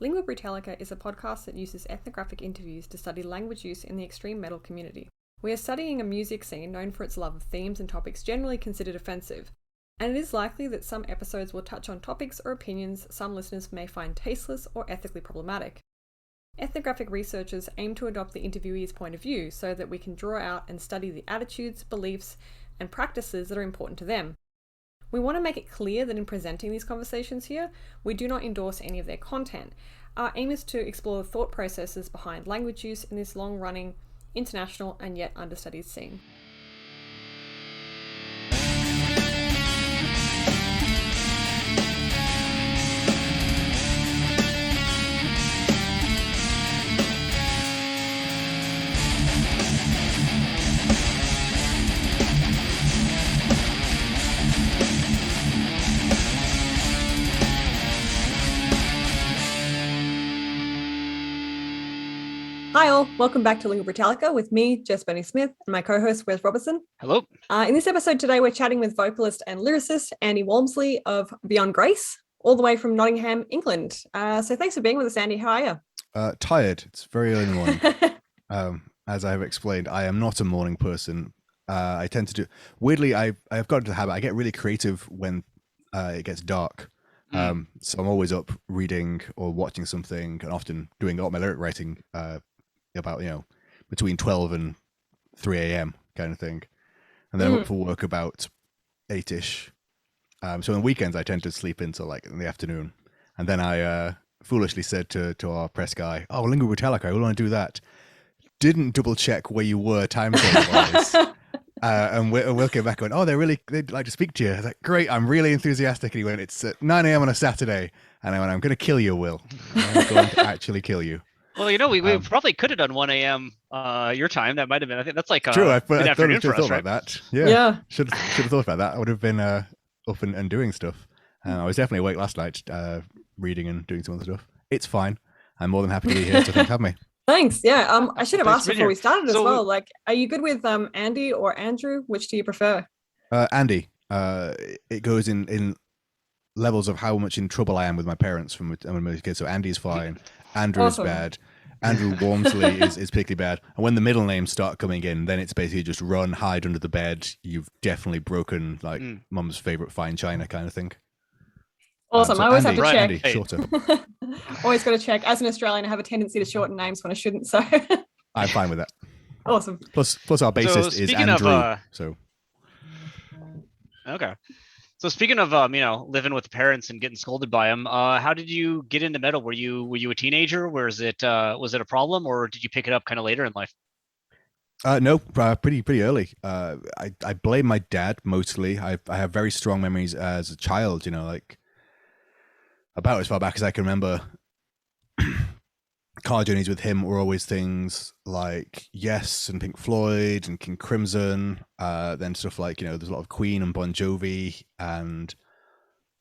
Lingua Brutalica is a podcast that uses ethnographic interviews to study language use in the extreme metal community. We are studying a music scene known for its love of themes and topics generally considered offensive, and it is likely that some episodes will touch on topics or opinions some listeners may find tasteless or ethically problematic. Ethnographic researchers aim to adopt the interviewee's point of view so that we can draw out and study the attitudes, beliefs, and practices that are important to them. We want to make it clear that in presenting these conversations here, we do not endorse any of their content. Our aim is to explore the thought processes behind language use in this long-running, international, and yet understudied scene. Hi all, welcome back to Lingua Brutalica with me, Jess Benny Smith, and my co-host, Wes Robertson. Hello. In this episode today, we're chatting with vocalist and lyricist Andy Walmsley of Beyond Grace, all the way from Nottingham, England. So thanks for being with us, Andy. How are you? Tired. It's very early in the morning. As I have explained, I am not a morning person. I tend to do... Weirdly, I've got into the habit. I get really creative when it gets dark. So I'm always up reading or watching something, and often doing all my lyric writing about, between 12 and 3 a.m. kind of thing. And then I'm up for work about 8-ish. So on weekends, I tend to sleep until like in the afternoon. And then I foolishly said to our press guy, "Oh, Lingua Brutalica, I want to do that." Didn't double check where you were time zone wise. And Will came back going, "Oh, they'd like to speak to you." I was like, "Great, I'm really enthusiastic." And he went, "It's at 9 a.m. on a Saturday." And I went, "I'm going to kill you, Will. I'm going to actually kill you." Well, we probably could have done 1 a.m. Your time. That might have been. I think that's like true. I thought right? about that. Yeah. Should have thought about that. I would have been up and doing stuff. I was definitely awake last night, reading and doing some other stuff. It's fine. I'm more than happy to be here. So thanks for having me. Thanks. Yeah. I should have asked before we started as well. Like, are you good with Andy or Andrew? Which do you prefer? Andy. It goes in levels of how much in trouble I am with my parents from when I was a kid. So Andy's fine. Andrew is bad. Andrew Walmsley is particularly bad. And when the middle names start coming in, then it's basically just run, hide under the bed. You've definitely broken like mum's favorite fine china kind of thing. Awesome. So I always Andy, have to check. Andy, shorter. Always got to check. As an Australian, I have a tendency to shorten names when I shouldn't. So I'm fine with that. Awesome. Plus our bassist is Andrew. Okay. So speaking of living with parents and getting scolded by them, how did you get into metal? Were you a teenager? Was it a problem, or did you pick it up kind of later in life? No, pretty early. I blame my dad mostly. I have very strong memories as a child. Like about as far back as I can remember. Car journeys with him were always things like Yes and Pink Floyd and King Crimson. Then stuff like, there's a lot of Queen and Bon Jovi and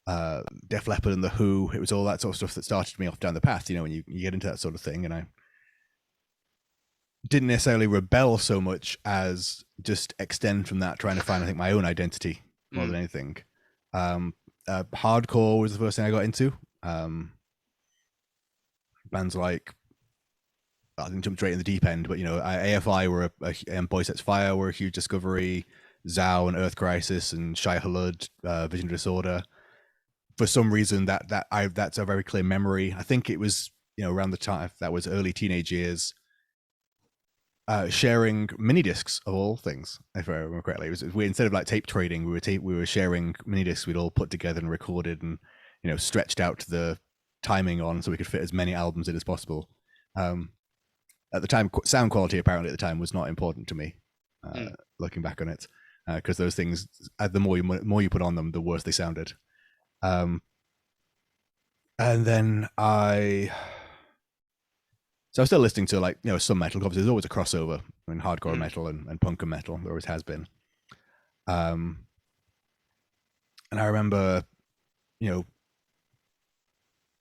Def Leppard and The Who. It was all that sort of stuff that started me off down the path, when you get into that sort of thing. And I didn't necessarily rebel so much as just extend from that, trying to find, I think, my own identity more than anything. Hardcore was the first thing I got into. Bands like, I didn't jump straight in the deep end, but AFI were and Boy Sets Fire were a huge discovery. Zao and Earth Crisis and Shai Hulud, Vision Disorder. For some reason, that's a very clear memory. I think it was around the time that was early teenage years. Sharing mini discs of all things, if I remember correctly, instead of like tape trading, we were sharing mini discs we'd all put together and recorded and stretched out the timing on so we could fit as many albums in as possible. At the time, sound quality apparently at the time was not important to me. Looking back on it, because those things, the more you put on them, the worse they sounded. And then I was still listening to some metal. Obviously, there's always a crossover in hardcore metal and punk and metal. There always has been. And I remember,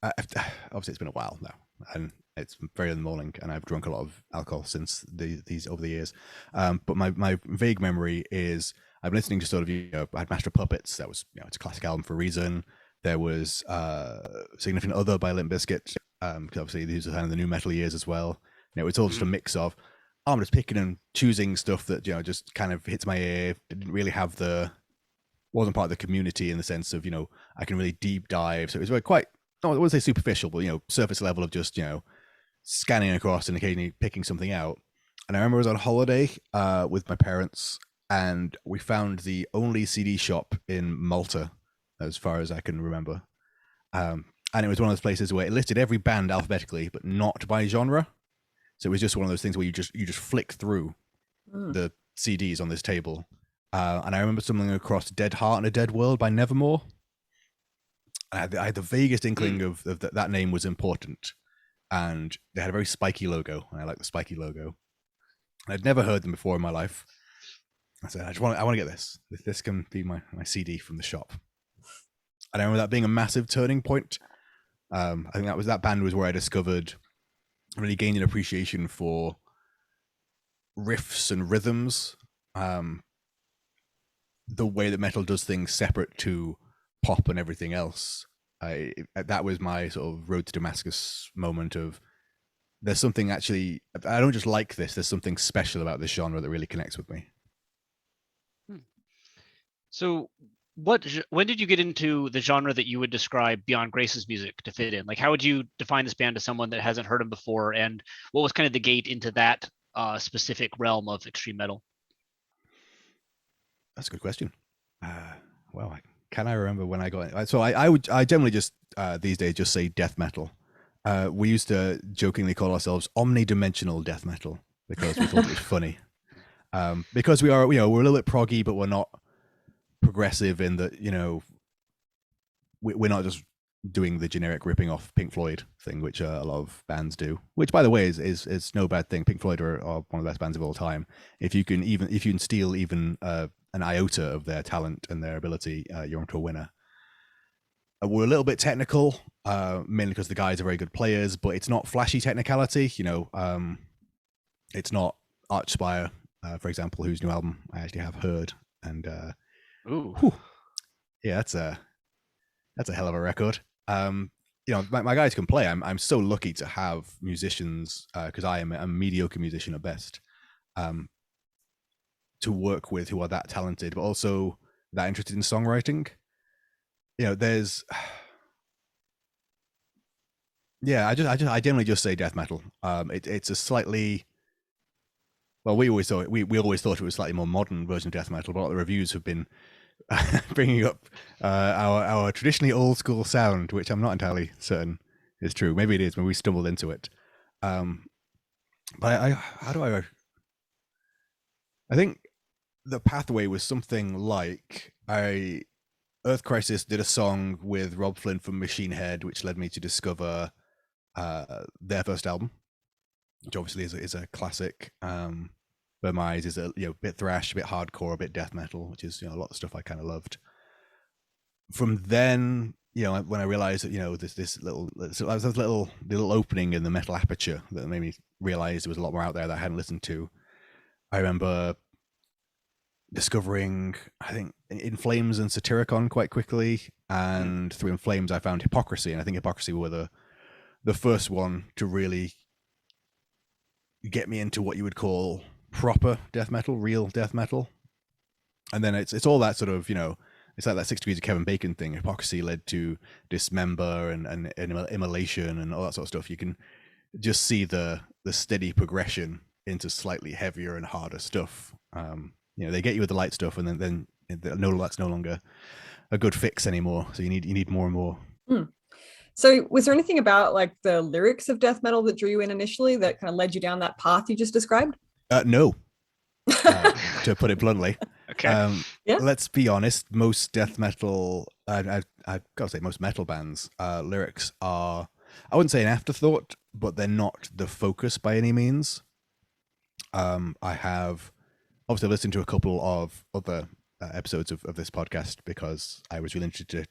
obviously it's been a while now, and it's very early in the morning, and I've drunk a lot of alcohol since these over the years. But my vague memory is I've been listening to sort of I had Master of Puppets. That was it's a classic album for a reason. There was Significant Other by Limp Bizkit, because obviously these are kind of the new metal years as well. You know, it's all just a mix of, I'm just picking and choosing stuff that, you know, just kind of hits my ear. Didn't really have wasn't part of the community in the sense of, you know, I can really deep dive. So it was very quite, I wouldn't say superficial, but, you know, surface level of just, you know, scanning across and occasionally picking something out. And I remember I was on holiday with my parents, and we found the only CD shop in Malta, as far as I can remember. And it was one of those places where it listed every band alphabetically, but not by genre. So it was just one of those things where you just flick through the CDs on this table. And I remember stumbling across Dead Heart and a Dead World by Nevermore. I had the vaguest inkling of that name was important. And they had a very spiky logo, and I like the spiky logo. I'd never heard them before in my life. I said, I want to get this. This can be my CD from the shop. And I remember that being a massive turning point. I think that band was where I discovered, really gained an appreciation for riffs and rhythms. The way that metal does things separate to pop and everything else. That was my sort of road to Damascus moment of, there's something actually, I don't just like this, there's something special about this genre that really connects with me. So when did you get into the genre that you would describe Beyond Grace's music to fit in? Like, how would you define this band to someone that hasn't heard them before? And what was kind of the gate into that specific realm of extreme metal? That's a good question. Well, can I remember when I got it? So I generally just these days just say death metal. We used to jokingly call ourselves omnidimensional death metal because we thought it was funny. Because we are, you know, we're a little bit proggy, but we're not progressive in that, you know, we're not just doing the generic ripping off Pink Floyd thing, which a lot of bands do. Which, by the way, is no bad thing. Pink Floyd are one of the best bands of all time. If you can steal even an iota of their talent and their ability, you're onto a winner. We're a little bit technical, mainly because the guys are very good players, but it's not flashy technicality. You know, it's not Archspire, for example, whose new album I actually have heard, and yeah, that's a hell of a record. You know, my guys can play. I'm so lucky to have musicians, because I am a mediocre musician at best, to work with who are that talented, but also that interested in songwriting. You know, there's, yeah, I generally just say death metal. It's a slightly, well, we always thought it was a slightly more modern version of death metal, but a lot of the reviews have been bringing up our traditionally old school sound, which I'm not entirely certain is true. Maybe it is when we stumbled into it. But I think the pathway was something like Earth Crisis did a song with Rob Flynn from Machine Head, which led me to discover their first album, which obviously is a classic. Burmese is a bit thrash, a bit hardcore, a bit death metal, which is a lot of stuff I kind of loved. From then, when I realized that this little opening in the metal aperture that made me realize there was a lot more out there that I hadn't listened to. I remember discovering, I think, In Flames and Satyricon quite quickly, and through In Flames I found Hypocrisy, and I think Hypocrisy were the first one to really get me into what you would call proper death metal, real death metal. And then it's all that sort of, it's like that 6 Degrees of Kevin Bacon thing. Hypocrisy led to Dismember and Immolation and all that sort of stuff. You can just see the steady progression into slightly heavier and harder stuff. They get you with the light stuff, and then no, that's no longer a good fix anymore. So you need more and more. So was there anything about like the lyrics of death metal that drew you in initially that kind of led you down that path you just described? No, to put it bluntly. Okay. Let's be honest. Most death metal, I've got to say, most metal bands, lyrics are, I wouldn't say an afterthought, but they're not the focus by any means. I have obviously listened to a couple of other episodes of this podcast because I was really interested to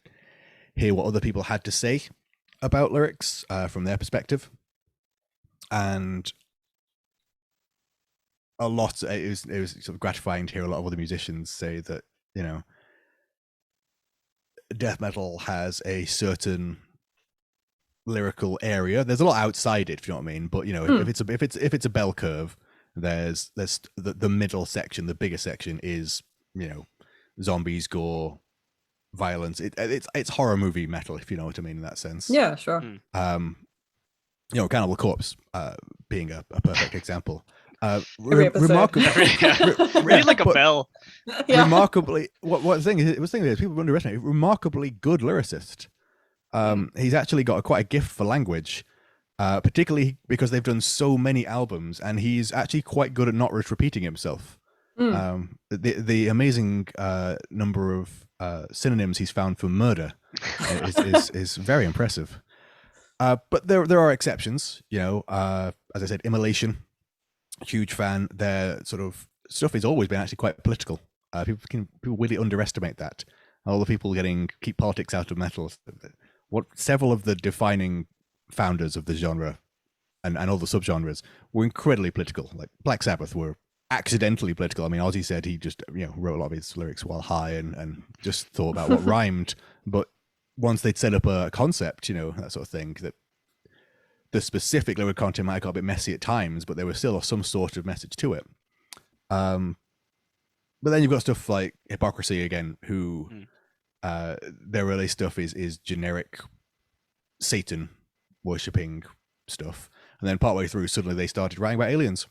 hear what other people had to say about lyrics from their perspective. And a lot, it was sort of gratifying to hear a lot of other musicians say that, death metal has a certain lyrical area. There's a lot outside it, if you know what I mean. But if it's a bell curve, there's the middle section, the bigger section is zombies, gore, violence. It's horror movie metal, if you know what I mean in that sense. Yeah, sure. Cannibal Corpse being a perfect example. Remarkably, read like a bell. Yeah. Remarkably, what the thing is, people underestimate. Remarkably good lyricist. He's actually got quite a gift for language, particularly because they've done so many albums, and he's actually quite good at not repeating himself. The amazing number of synonyms he's found for murder is very impressive. But there are exceptions, as I said, Immolation, huge fan. Their sort of stuff has always been actually quite political. People really underestimate that. All the people keep politics out of metal. What several of the defining founders of the genre and all the subgenres were incredibly political. Like Black Sabbath were accidentally political. I mean, Ozzy said he just wrote a lot of his lyrics while high and just thought about what rhymed. But once they'd set up a concept, that sort of thing, that the specific lyric content might have got a bit messy at times, but there was still some sort of message to it. But then you've got stuff like Hypocrisy again, who their early stuff is generic Satan worshipping stuff, and then partway through, suddenly they started writing about aliens.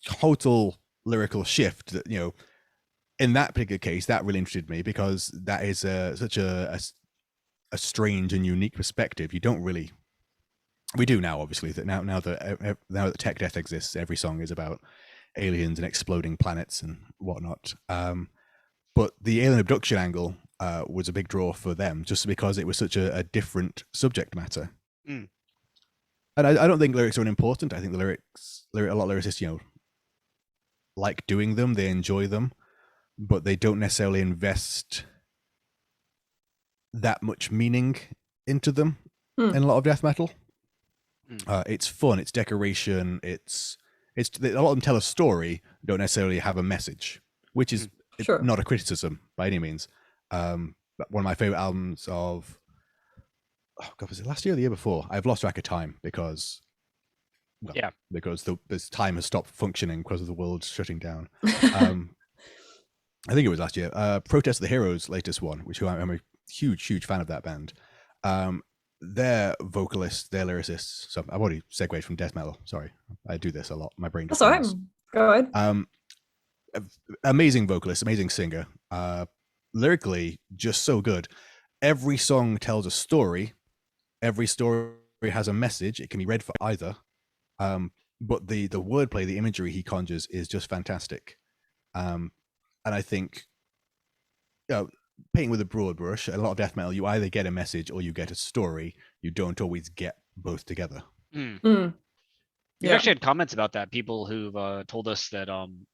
Total lyrical shift that in that particular case, that really interested me because that is such a strange and unique perspective. We do now, obviously, that now that tech death exists, every song is about aliens and exploding planets and whatnot. But the alien abduction angle was a big draw for them, just because it was such a different subject matter. And I don't think lyrics are unimportant. I think a lot of lyricists, like doing them, they enjoy them, but they don't necessarily invest that much meaning into them in a lot of death metal. It's fun, it's decoration, it's a lot of them tell a story, don't necessarily have a message, which is not a criticism by any means. One of my favorite albums of was it last year or the year before? I've lost track of time because this time has stopped functioning because of the world shutting down. I think it was last year. Protest of the Heroes' latest one, I'm a huge fan of that band. Their vocalists, their lyricists. So I've already segued from death metal. Sorry, I do this a lot. My brain. That's all right. Go ahead. Amazing vocalist, amazing singer. Lyrically, just so good. Every song tells a story. Every story has a message. It can be read for either. But the wordplay, the imagery he conjures is just fantastic. And I think, painting with a broad brush, a lot of death metal, you either get a message or you get a story. You don't always get both together. We've actually had comments about that. People who've told us that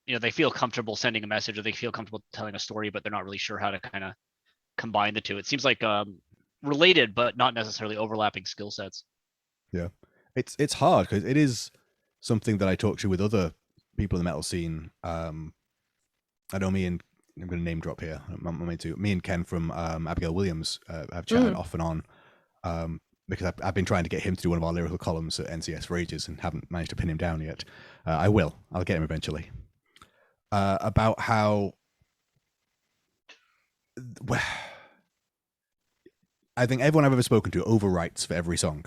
they feel comfortable sending a message or they feel comfortable telling a story, but they're not really sure how to kind of combine the two. It seems like related, but not necessarily overlapping skill sets. Yeah, it's hard because it is something that I talk to with other people in the metal scene. I know I'm going to name drop here. Me and Ken from Abigail Williams have chatted off and on because I've been trying to get him to do one of our lyrical columns at NCS for ages and haven't managed to pin him down yet. I'll get him eventually. About how I think everyone I've ever spoken to overwrites for every song.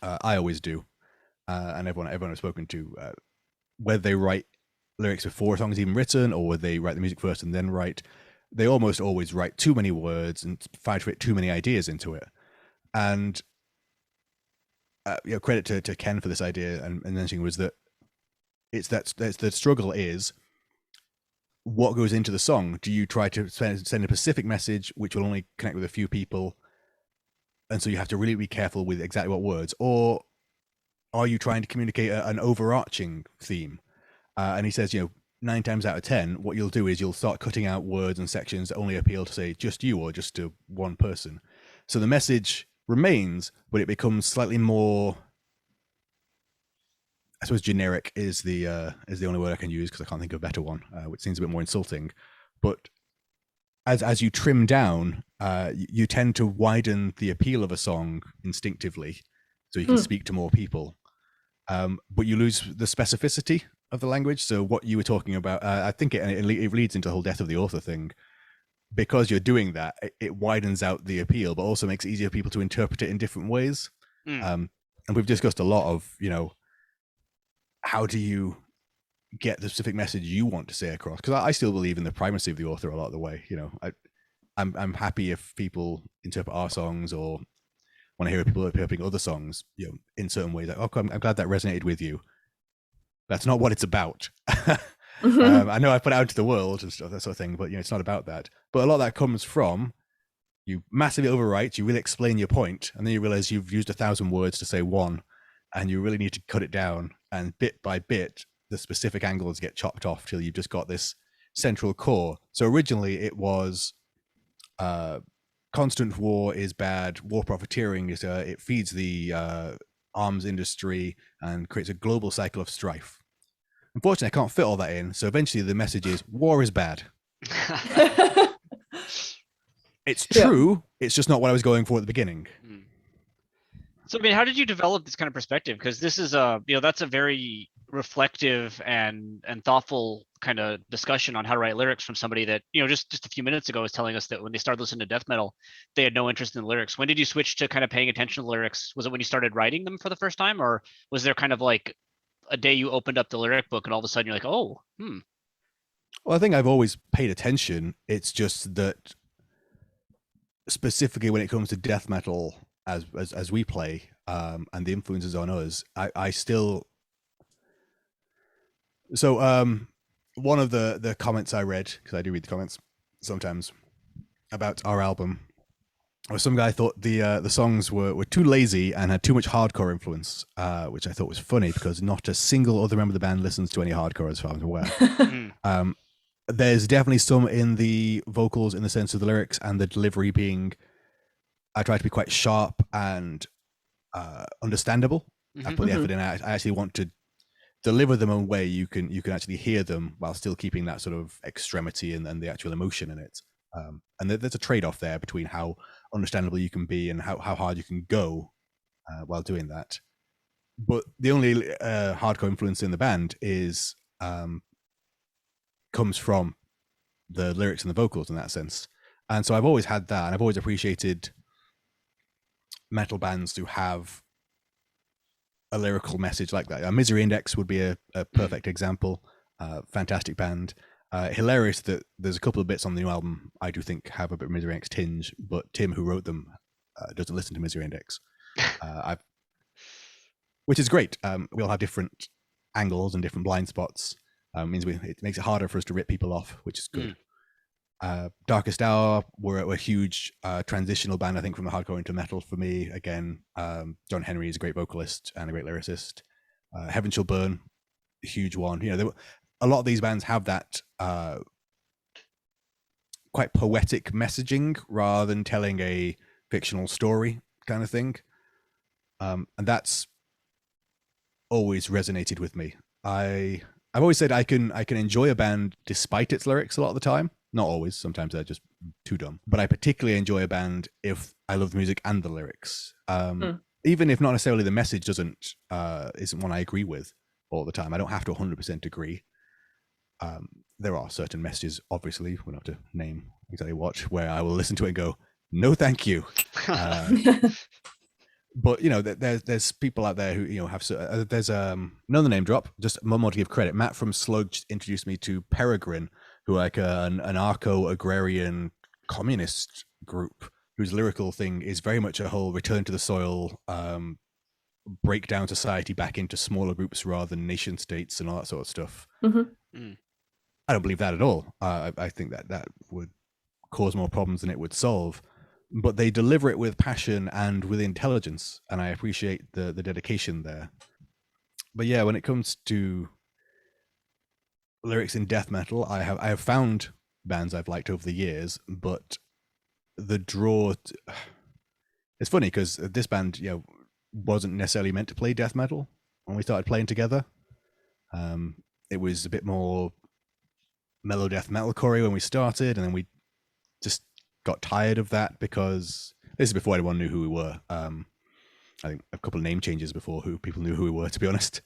I always do. And everyone I've spoken to, whether they write lyrics before a song's even written or whether they write the music first and then write, they almost always write too many words and try to fit too many ideas into it. And credit to Ken for this idea and mentioning was that the struggle is what goes into the song. Do you try to send a specific message which will only connect with a few people, and so you have to really be careful with exactly what words, or are you trying to communicate an overarching theme? And he says, 9 times out of 10, what you'll do is you'll start cutting out words and sections that only appeal to, say, just you or just to one person. So the message remains, but it becomes slightly more, I suppose, generic is the only word I can use because I can't think of a better one, which seems a bit more insulting. But as you trim down, you tend to widen the appeal of a song instinctively, so you can speak to more people. But you lose the specificity of the language. So what you were talking about, I think it leads into the whole death of the author thing. Because you're doing that, it widens out the appeal, but also makes it easier for people to interpret it in different ways. And we've discussed a lot of, how do you get the specific message you want to say across? Because I still believe in the primacy of the author a lot of the way. I'm happy if people interpret our songs or when I hear people interpreting other songs, in certain ways. Like, I'm glad that resonated with you. That's not what it's about. I know I put it out into the world and stuff, that sort of thing, but it's not about that. But a lot of that comes from you massively overwrite, you really explain your point, and then you realize you've used 1,000 words to say one, and you really need to cut it down. And bit by bit, the specific angles get chopped off till you've just got this central core. So originally it was constant war is bad, war profiteering is it feeds the arms industry and creates a global cycle of strife. Unfortunately, I can't fit all that in, so eventually the message is war is bad. It's true, it's just not what I was going for at the beginning. So, how did you develop this kind of perspective? Because this is that's a very reflective and thoughtful kind of discussion on how to write lyrics from somebody that, just a few minutes ago was telling us that when they started listening to death metal, they had no interest in the lyrics. When did you switch to kind of paying attention to lyrics? Was it when you started writing them for the first time, or was there kind of like a day you opened up the lyric book and all of a sudden you're like, oh, Well, I think I've always paid attention. It's just that specifically when it comes to death metal as we play, and the influences on us, I still. So one of the comments I read, because I do read the comments sometimes, about our album, or some guy thought the songs were too lazy and had too much hardcore influence, which I thought was funny because not a single other member of the band listens to any hardcore as far as I'm aware. There's definitely some in the vocals in the sense of the lyrics and the delivery being, I try to be quite sharp and understandable. I put the effort in. I actually want to deliver them in a way you can actually hear them while still keeping that sort of extremity and the actual emotion in it. And there's a trade-off there between how understandable you can be and how hard you can go while doing that. But the only hardcore influence in the band is comes from the lyrics and the vocals in that sense. And so I've always had that, and I've always appreciated metal bands who have a lyrical message like that. Misery Index would be a perfect example. Fantastic band. Hilarious that there's a couple of bits on the new album I do think have a bit of Misery Index tinge, but Tim, who wrote them, doesn't listen to Misery Index, which is great. We all have different angles and different blind spots. Means it makes it harder for us to rip people off, which is good. Darkest Hour were a huge transitional band, I think, from the hardcore into metal for me. Again, John Henry is a great vocalist and a great lyricist. Heaven Shall Burn, a huge one. A lot of these bands have that quite poetic messaging rather than telling a fictional story kind of thing. And that's always resonated with me. I've always said I can enjoy a band despite its lyrics a lot of the time. Not always. Sometimes they're just too dumb. But I particularly enjoy a band if I love the music and the lyrics. Even if not necessarily the message isn't one I agree with all the time. I don't have to 100% agree. There are certain messages, obviously, we don't have to name exactly what, where I will listen to it and go, no, thank you. But there's people out there who have. There's another name drop. Just more to give credit. Matt from Sludge introduced me to Peregrine, who are like an anarcho-agrarian communist group whose lyrical thing is very much a whole return to the soil, break down society back into smaller groups rather than nation states and all that sort of stuff. I don't believe that at all. I think that would cause more problems than it would solve. But they deliver it with passion and with intelligence, and I appreciate the dedication there. But yeah, when it comes to lyrics in death metal, I have found bands I've liked over the years, but the draw. It's funny because this band, wasn't necessarily meant to play death metal when we started playing together. It was a bit more mellow death metalcore when we started, and then we just got tired of that, because this is before anyone knew who we were. I think a couple of name changes before people knew who we were, to be honest.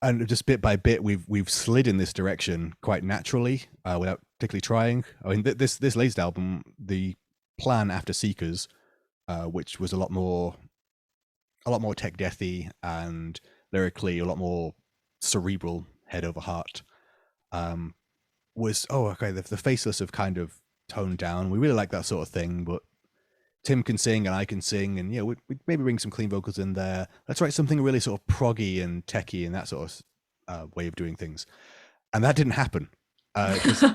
And just bit by bit, we've slid in this direction quite naturally, without particularly trying. I mean, this latest album, the plan after Seekers, which was a lot more tech deathy and lyrically a lot more cerebral, head over heart, was the Faceless have kind of toned down. We really like that sort of thing, but Tim can sing and I can sing, and we'd maybe bring some clean vocals in there. Let's write something really sort of proggy and techy and that sort of way of doing things. And that didn't happen. It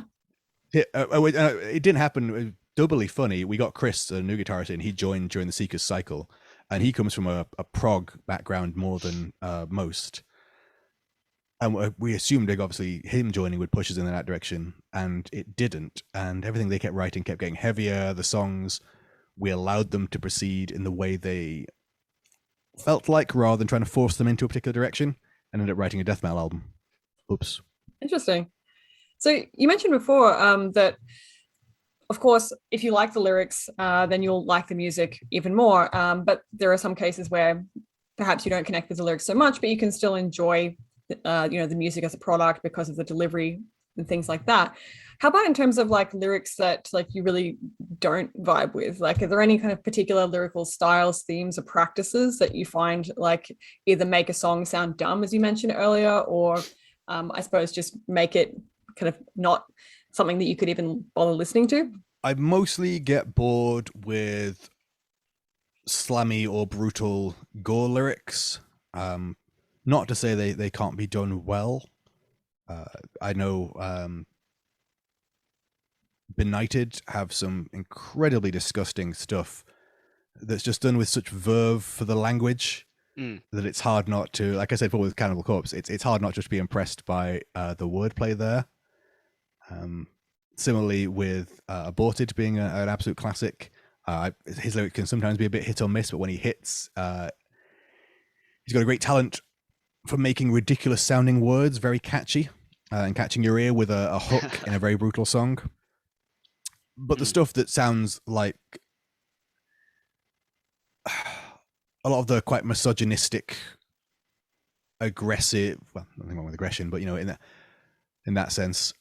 didn't happen. It was doubly funny. We got Chris, a new guitarist, in. He joined during the Seekers cycle, and he comes from a prog background more than most. And we assumed, obviously, him joining would push us in that direction, and it didn't. And everything they kept writing kept getting heavier. The songs, we allowed them to proceed in the way they felt like, rather than trying to force them into a particular direction, and ended up writing a death metal album. Oops. Interesting. So you mentioned before that, of course, if you like the lyrics, then you'll like the music even more. But there are some cases where perhaps you don't connect with the lyrics so much, but you can still enjoy the music as a product because of the delivery and things like that. How about in terms of like lyrics that like you really don't vibe with? Like, are there any kind of particular lyrical styles, themes, or practices that you find like either make a song sound dumb, as you mentioned earlier, or I suppose just make it kind of not something that you could even bother listening to? I mostly get bored with slammy or brutal gore lyrics. Not to say they can't be done well. I know Benighted have some incredibly disgusting stuff that's just done with such verve for the language that it's hard not to, like I said before with Cannibal Corpse, it's hard not just to be impressed by the wordplay there. Similarly with Aborted being an absolute classic. His lyrics can sometimes be a bit hit or miss, but when he hits, he's got a great talent for making ridiculous sounding words very catchy and catching your ear with a hook in a very brutal song. But the stuff that sounds like a lot of the quite misogynistic, aggressive, well, nothing wrong with aggression, but in that sense,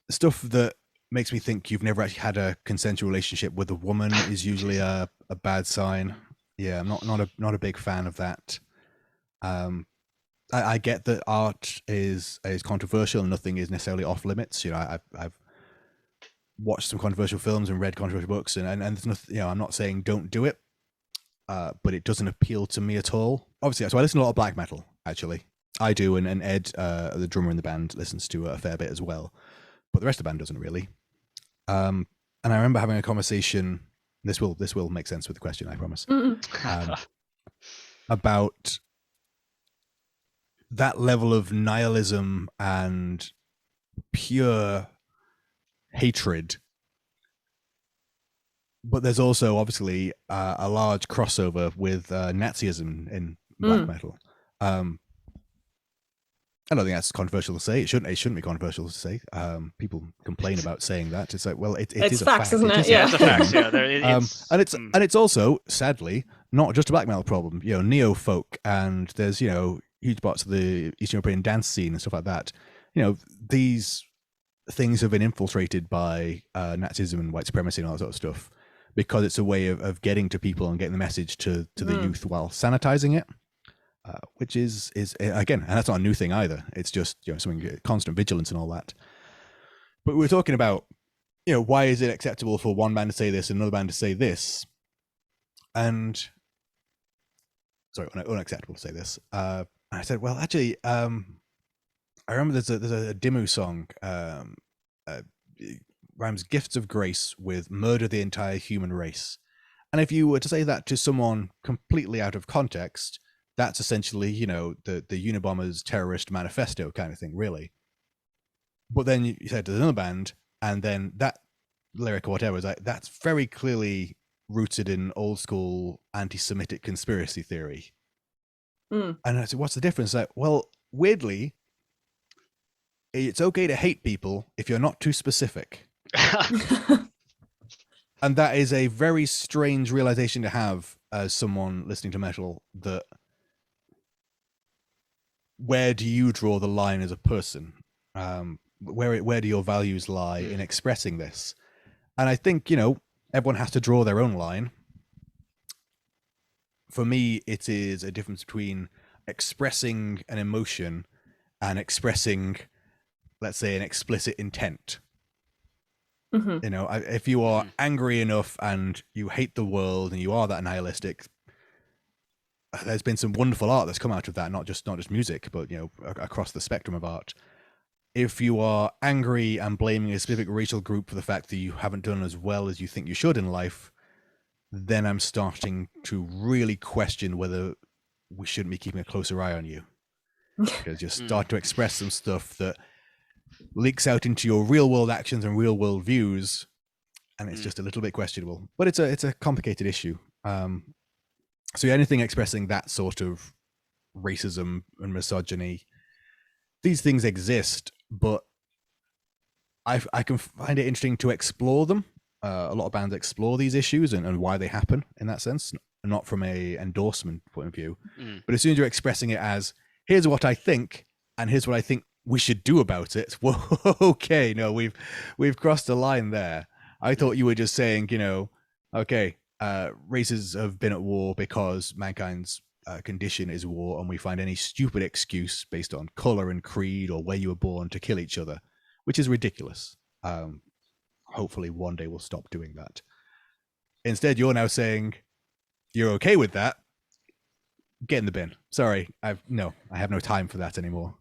stuff that makes me think you've never actually had a consensual relationship with a woman is usually a bad sign. Yeah, I'm not a big fan of that. I get that art is controversial and nothing is necessarily off limits. I've watched some controversial films and read controversial books, and there's nothing. I'm not saying don't do it, but it doesn't appeal to me at all. Obviously, so I listen to a lot of black metal. Actually, I do, and Ed, the drummer in the band, listens to a fair bit as well, but the rest of the band doesn't really. And I remember having a conversation. This will make sense with the question, I promise. About that level of nihilism and pure hatred, but there's also obviously a large crossover with Nazism in black metal. I don't think that's controversial to say. It shouldn't be controversial to say. People complain about saying that. It's like, well, it's is facts, a fact, isn't it? Yeah, it's a fact. Yeah, and it's also sadly not just a black metal problem. Neo folk, and there's huge parts of the Eastern European dance scene and stuff like that. These things have been infiltrated by Nazism and white supremacy and all that sort of stuff, because it's a way of getting to people and getting the message to the youth while sanitizing it. Which is again, and that's not a new thing either. It's just something, constant vigilance and all that. But we're talking about why is it acceptable for one band to say this and another band to say this, and sorry, unacceptable to say this. And I said, well, actually, I remember there's a Dimmu song, rhymes gifts of grace with murder the entire human race, and if you were to say that to someone completely out of context, that's essentially, the Unabomber's terrorist manifesto kind of thing, really. But then you said there's another band, and then that lyric or whatever is like, that's very clearly rooted in old school anti-Semitic conspiracy theory. And I said, what's the difference? Like, well, weirdly, it's okay to hate people if you're not too specific. And that is a very strange realization to have as someone listening to metal, that where do you draw the line as a person? Where do your values lie in expressing this? And I think, everyone has to draw their own line. For me, it is a difference between expressing an emotion and expressing, let's say, an explicit intent. If you are angry enough and you hate the world and you are that nihilistic, there's been some wonderful art that's come out of that, not just music, but across the spectrum of art. If you are angry and blaming a specific racial group for the fact that you haven't done as well as you think you should in life, then I'm starting to really question whether we shouldn't be keeping a closer eye on you, because you start to express some stuff that leaks out into your real world actions and real world views, and it's just a little bit questionable. But it's a complicated issue. So anything expressing that sort of racism and misogyny, these things exist, but I can find it interesting to explore them. A lot of bands explore these issues and why they happen in that sense, not from a endorsement point of view. But as soon as you're expressing it as, here's what I think, and here's what I think we should do about it, whoa, okay, no, we've crossed a line there. I thought you were just saying, okay, races have been at war because mankind's condition is war, and we find any stupid excuse based on color and creed or where you were born to kill each other, which is ridiculous. Hopefully one day we'll stop doing that. Instead, you're now saying you're okay with that. Get in the bin. Sorry, I have no time for that anymore.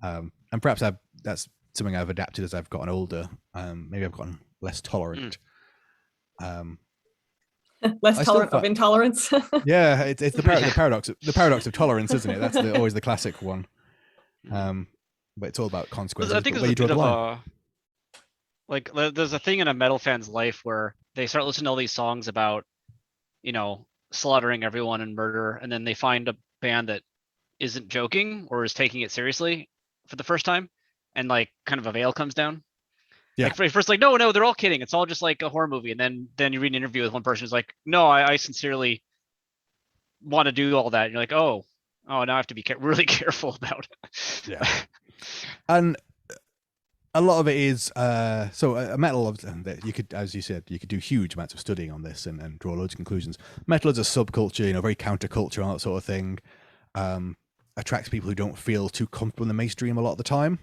And perhaps that's something I've adapted as I've gotten older. Maybe I've gotten less tolerant. Less tolerant of intolerance. Yeah, it's the paradox. The paradox of tolerance, isn't it? That's always the classic one. But it's all about consequences. I think there's a bit of a, like, there's a thing in a metal fan's life where they start listening to all these songs about, slaughtering everyone and murder, and then they find a band that isn't joking or is taking it seriously for the first time, and like kind of a veil comes down. Yeah. Like first, like, no, they're all kidding. It's all just like a horror movie. And then you read an interview with one person who's like, no, I sincerely want to do all that. And you're like, oh, now I have to be really careful about it. Yeah. And a lot of it is, a metal, you could, as you said, you could do huge amounts of studying on this and draw loads of conclusions. Metal is a subculture, very counterculture and that sort of thing. Attracts people who don't feel too comfortable in the mainstream a lot of the time.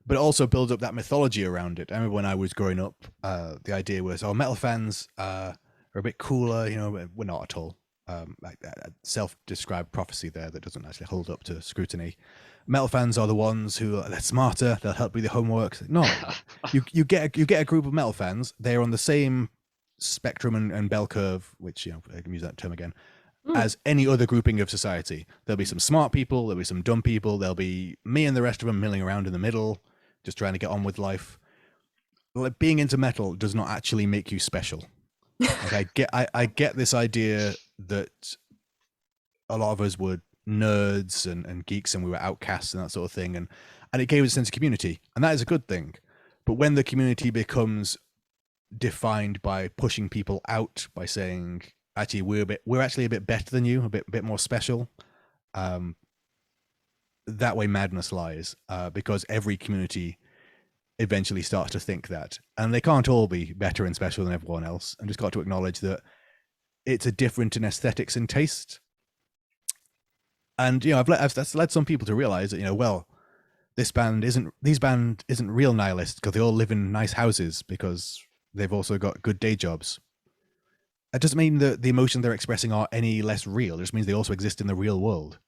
But it also builds up that mythology around it. I remember when I was growing up, the idea was, metal fans are a bit cooler. We're not at all. Like that self-described prophecy there that doesn't actually hold up to scrutiny. Metal fans are the ones who they're smarter. They'll help with your homework. No, you get a group of metal fans. They're on the same spectrum and bell curve, which I can use that term again, as any other grouping of society. There'll be some smart people. There'll be some dumb people. There'll be me and the rest of them milling around in the middle, just trying to get on with life. Like, being into metal does not actually make you special. Like, I get this idea that a lot of us were nerds and geeks and we were outcasts and that sort of thing, and it gave us a sense of community, and that is a good thing. But when the community becomes defined by pushing people out, by saying, actually, we're actually a bit better than you, a bit more special, that way madness lies, because every community eventually starts to think that, and they can't all be better and special than everyone else, and just got to acknowledge that it's a different in aesthetics and taste. And that's led some people to realize that this band isn't real nihilists because they all live in nice houses because they've also got good day jobs. That doesn't mean that the emotions they're expressing are any less real. It just means they also exist in the real world.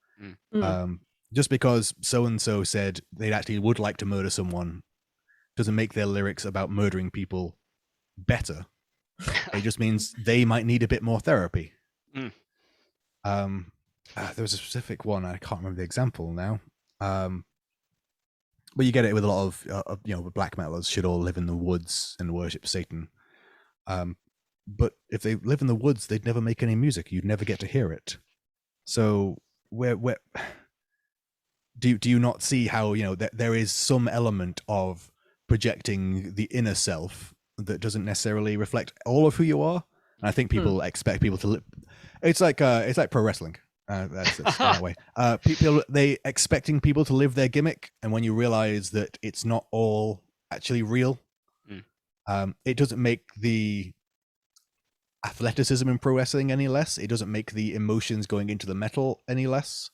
Just because so and so said they actually would like to murder someone doesn't make their lyrics about murdering people better. It just means they might need a bit more therapy. There was a specific one, I can't remember the example now. But you get it with a lot of black metalers should all live in the woods and worship Satan. But if they live in the woods, they'd never make any music. You'd never get to hear it. So where do you not see how that there is some element of projecting the inner self that doesn't necessarily reflect all of who you are. And I think people expect people to it's like pro wrestling. That's that way. People, they expecting people to live their gimmick, and when you realize that it's not all actually real, it doesn't make the athleticism in pro wrestling any less. It doesn't make the emotions going into the metal any less.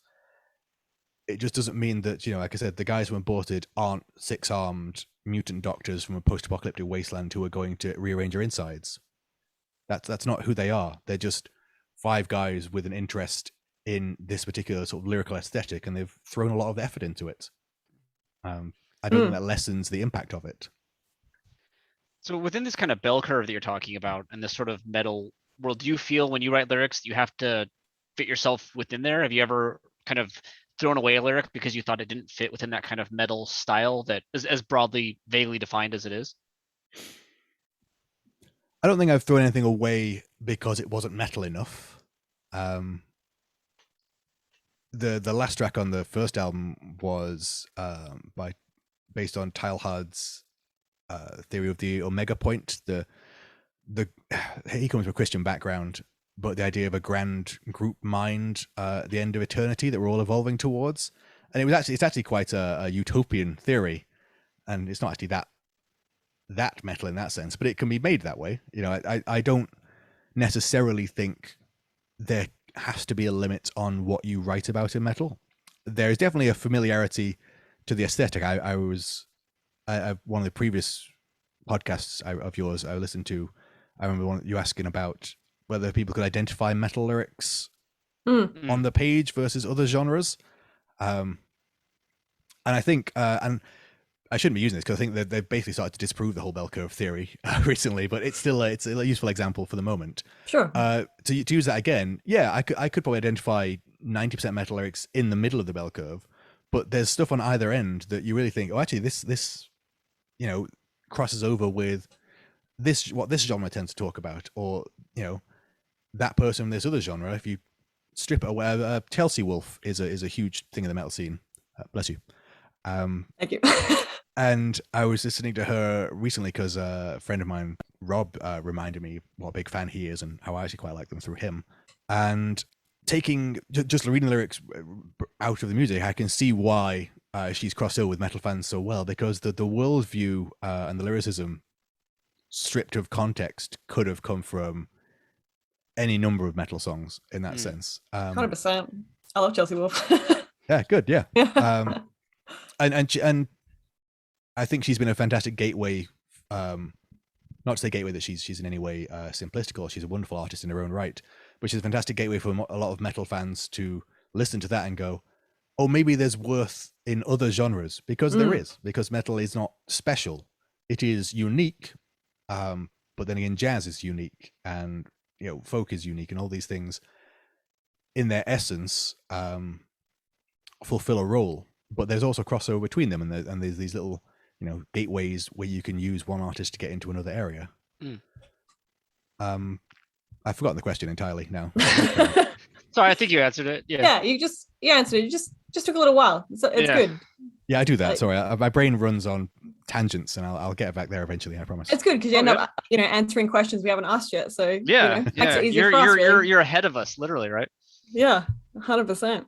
It just doesn't mean that, like I said, the guys who aborted aren't 6-armed mutant doctors from a post-apocalyptic wasteland who are going to rearrange your insides. That's not who they are. They're just 5 guys with an interest in this particular sort of lyrical aesthetic, and they've thrown a lot of effort into it. I don't think that lessens the impact of it. So within this kind of bell curve that you're talking about and this sort of metal world, do you feel when you write lyrics, you have to fit yourself within there? Have you ever kind of thrown away a lyric because you thought it didn't fit within that kind of metal style that is as broadly, vaguely defined as it is? I don't think I've thrown anything away because it wasn't metal enough. The last track on the first album was based on Teilhard's theory of the Omega point. He comes from a Christian background, but the idea of a grand group mind at the end of eternity that we're all evolving towards, and it's actually quite a utopian theory, and it's not actually that metal in that sense, but it can be made that way. I don't necessarily think there has to be a limit on what you write about in metal. There is definitely a familiarity to the aesthetic. I one of the previous podcasts of yours I listened to, I remember you asking about whether people could identify metal lyrics on the page versus other genres. And I think, and I shouldn't be using this because I think that they've basically started to disprove the whole bell curve theory recently, but it's still it's a useful example for the moment. Sure. To use that again, yeah, I could probably identify 90% metal lyrics in the middle of the bell curve, but there's stuff on either end that you really think, oh, actually this crosses over with what this genre tends to talk about, or that person in this other genre. If you strip it away, Chelsea Wolfe is a huge thing in the metal scene. Bless you. Thank you. And I was listening to her recently because a friend of mine, Rob, reminded me what a big fan he is and how I actually quite like them through him. And taking just reading the lyrics out of the music, I can see why she's crossed over with metal fans so well, because the worldview and the lyricism, stripped of context, could have come from any number of metal songs in that sense. 100%. I love Chelsea Wolfe. Yeah, good. Yeah. And I think she's been a fantastic gateway. Not to say gateway that she's in any way simplistical. She's a wonderful artist in her own right, but she's a fantastic gateway for a lot of metal fans to listen to that and go, oh, maybe there's worth in other genres, because there is, because metal is not special. It is unique. But then again, jazz is unique, and folk is unique, and all these things in their essence fulfill a role. But there's also crossover between them, and there's these little gateways where you can use one artist to get into another area. I've forgotten the question entirely now. Sorry, I think you answered it. Yeah, you answered it. You just took a little while. It's good. Yeah, I do that. Sorry, my brain runs on tangents, and I'll get back there eventually. I promise. It's good because you end up, answering questions we haven't asked yet. So yeah, makes it easier for us, really. You're ahead of us, literally, right? Yeah, 100%.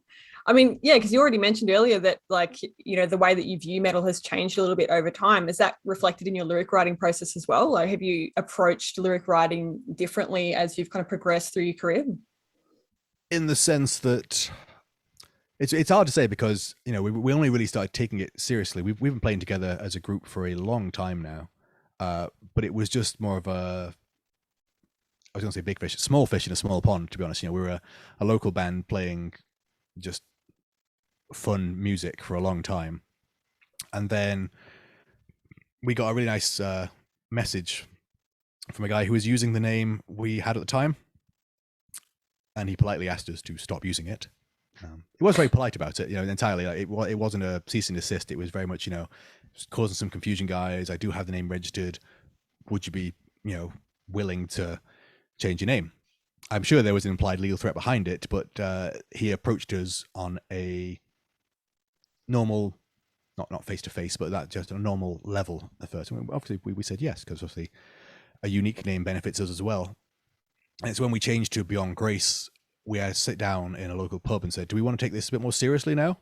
I mean, yeah, because you already mentioned earlier that, the way that you view metal has changed a little bit over time. Is that reflected in your lyric writing process as well? Like, have you approached lyric writing differently as you've kind of progressed through your career? In the sense that it's hard to say, because we only really started taking it seriously. We've been playing together as a group for a long time now, but it was just more of I was going to say big fish, small fish in a small pond. To be honest, we were a local band playing just fun music for a long time, and then we got a really nice message from a guy who was using the name we had at the time, and he politely asked us to stop using it. He was very polite about it, entirely. It wasn't a cease and desist. It was very much, causing some confusion, guys. I do have the name registered. Would you be, willing to change your name? I'm sure there was an implied legal threat behind it, but he approached us on a normal not face to face, but that just a normal level at first. And obviously we said yes, because obviously a unique name benefits us as well. And it's when we changed to Beyond Grace, we had to sit down in a local pub and said, do we want to take this a bit more seriously now?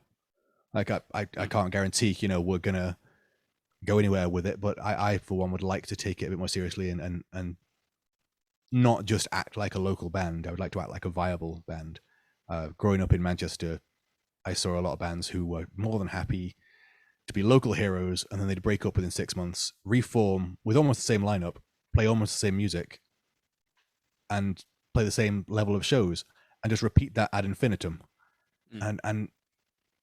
Like I can't guarantee, we're gonna go anywhere with it, but I for one would like to take it a bit more seriously and not just act like a local band. I would like to act like a viable band. Growing up in Manchester, I saw a lot of bands who were more than happy to be local heroes, and then they'd break up within 6 months, reform with almost the same lineup, play almost the same music, and play the same level of shows, and just repeat that ad infinitum. And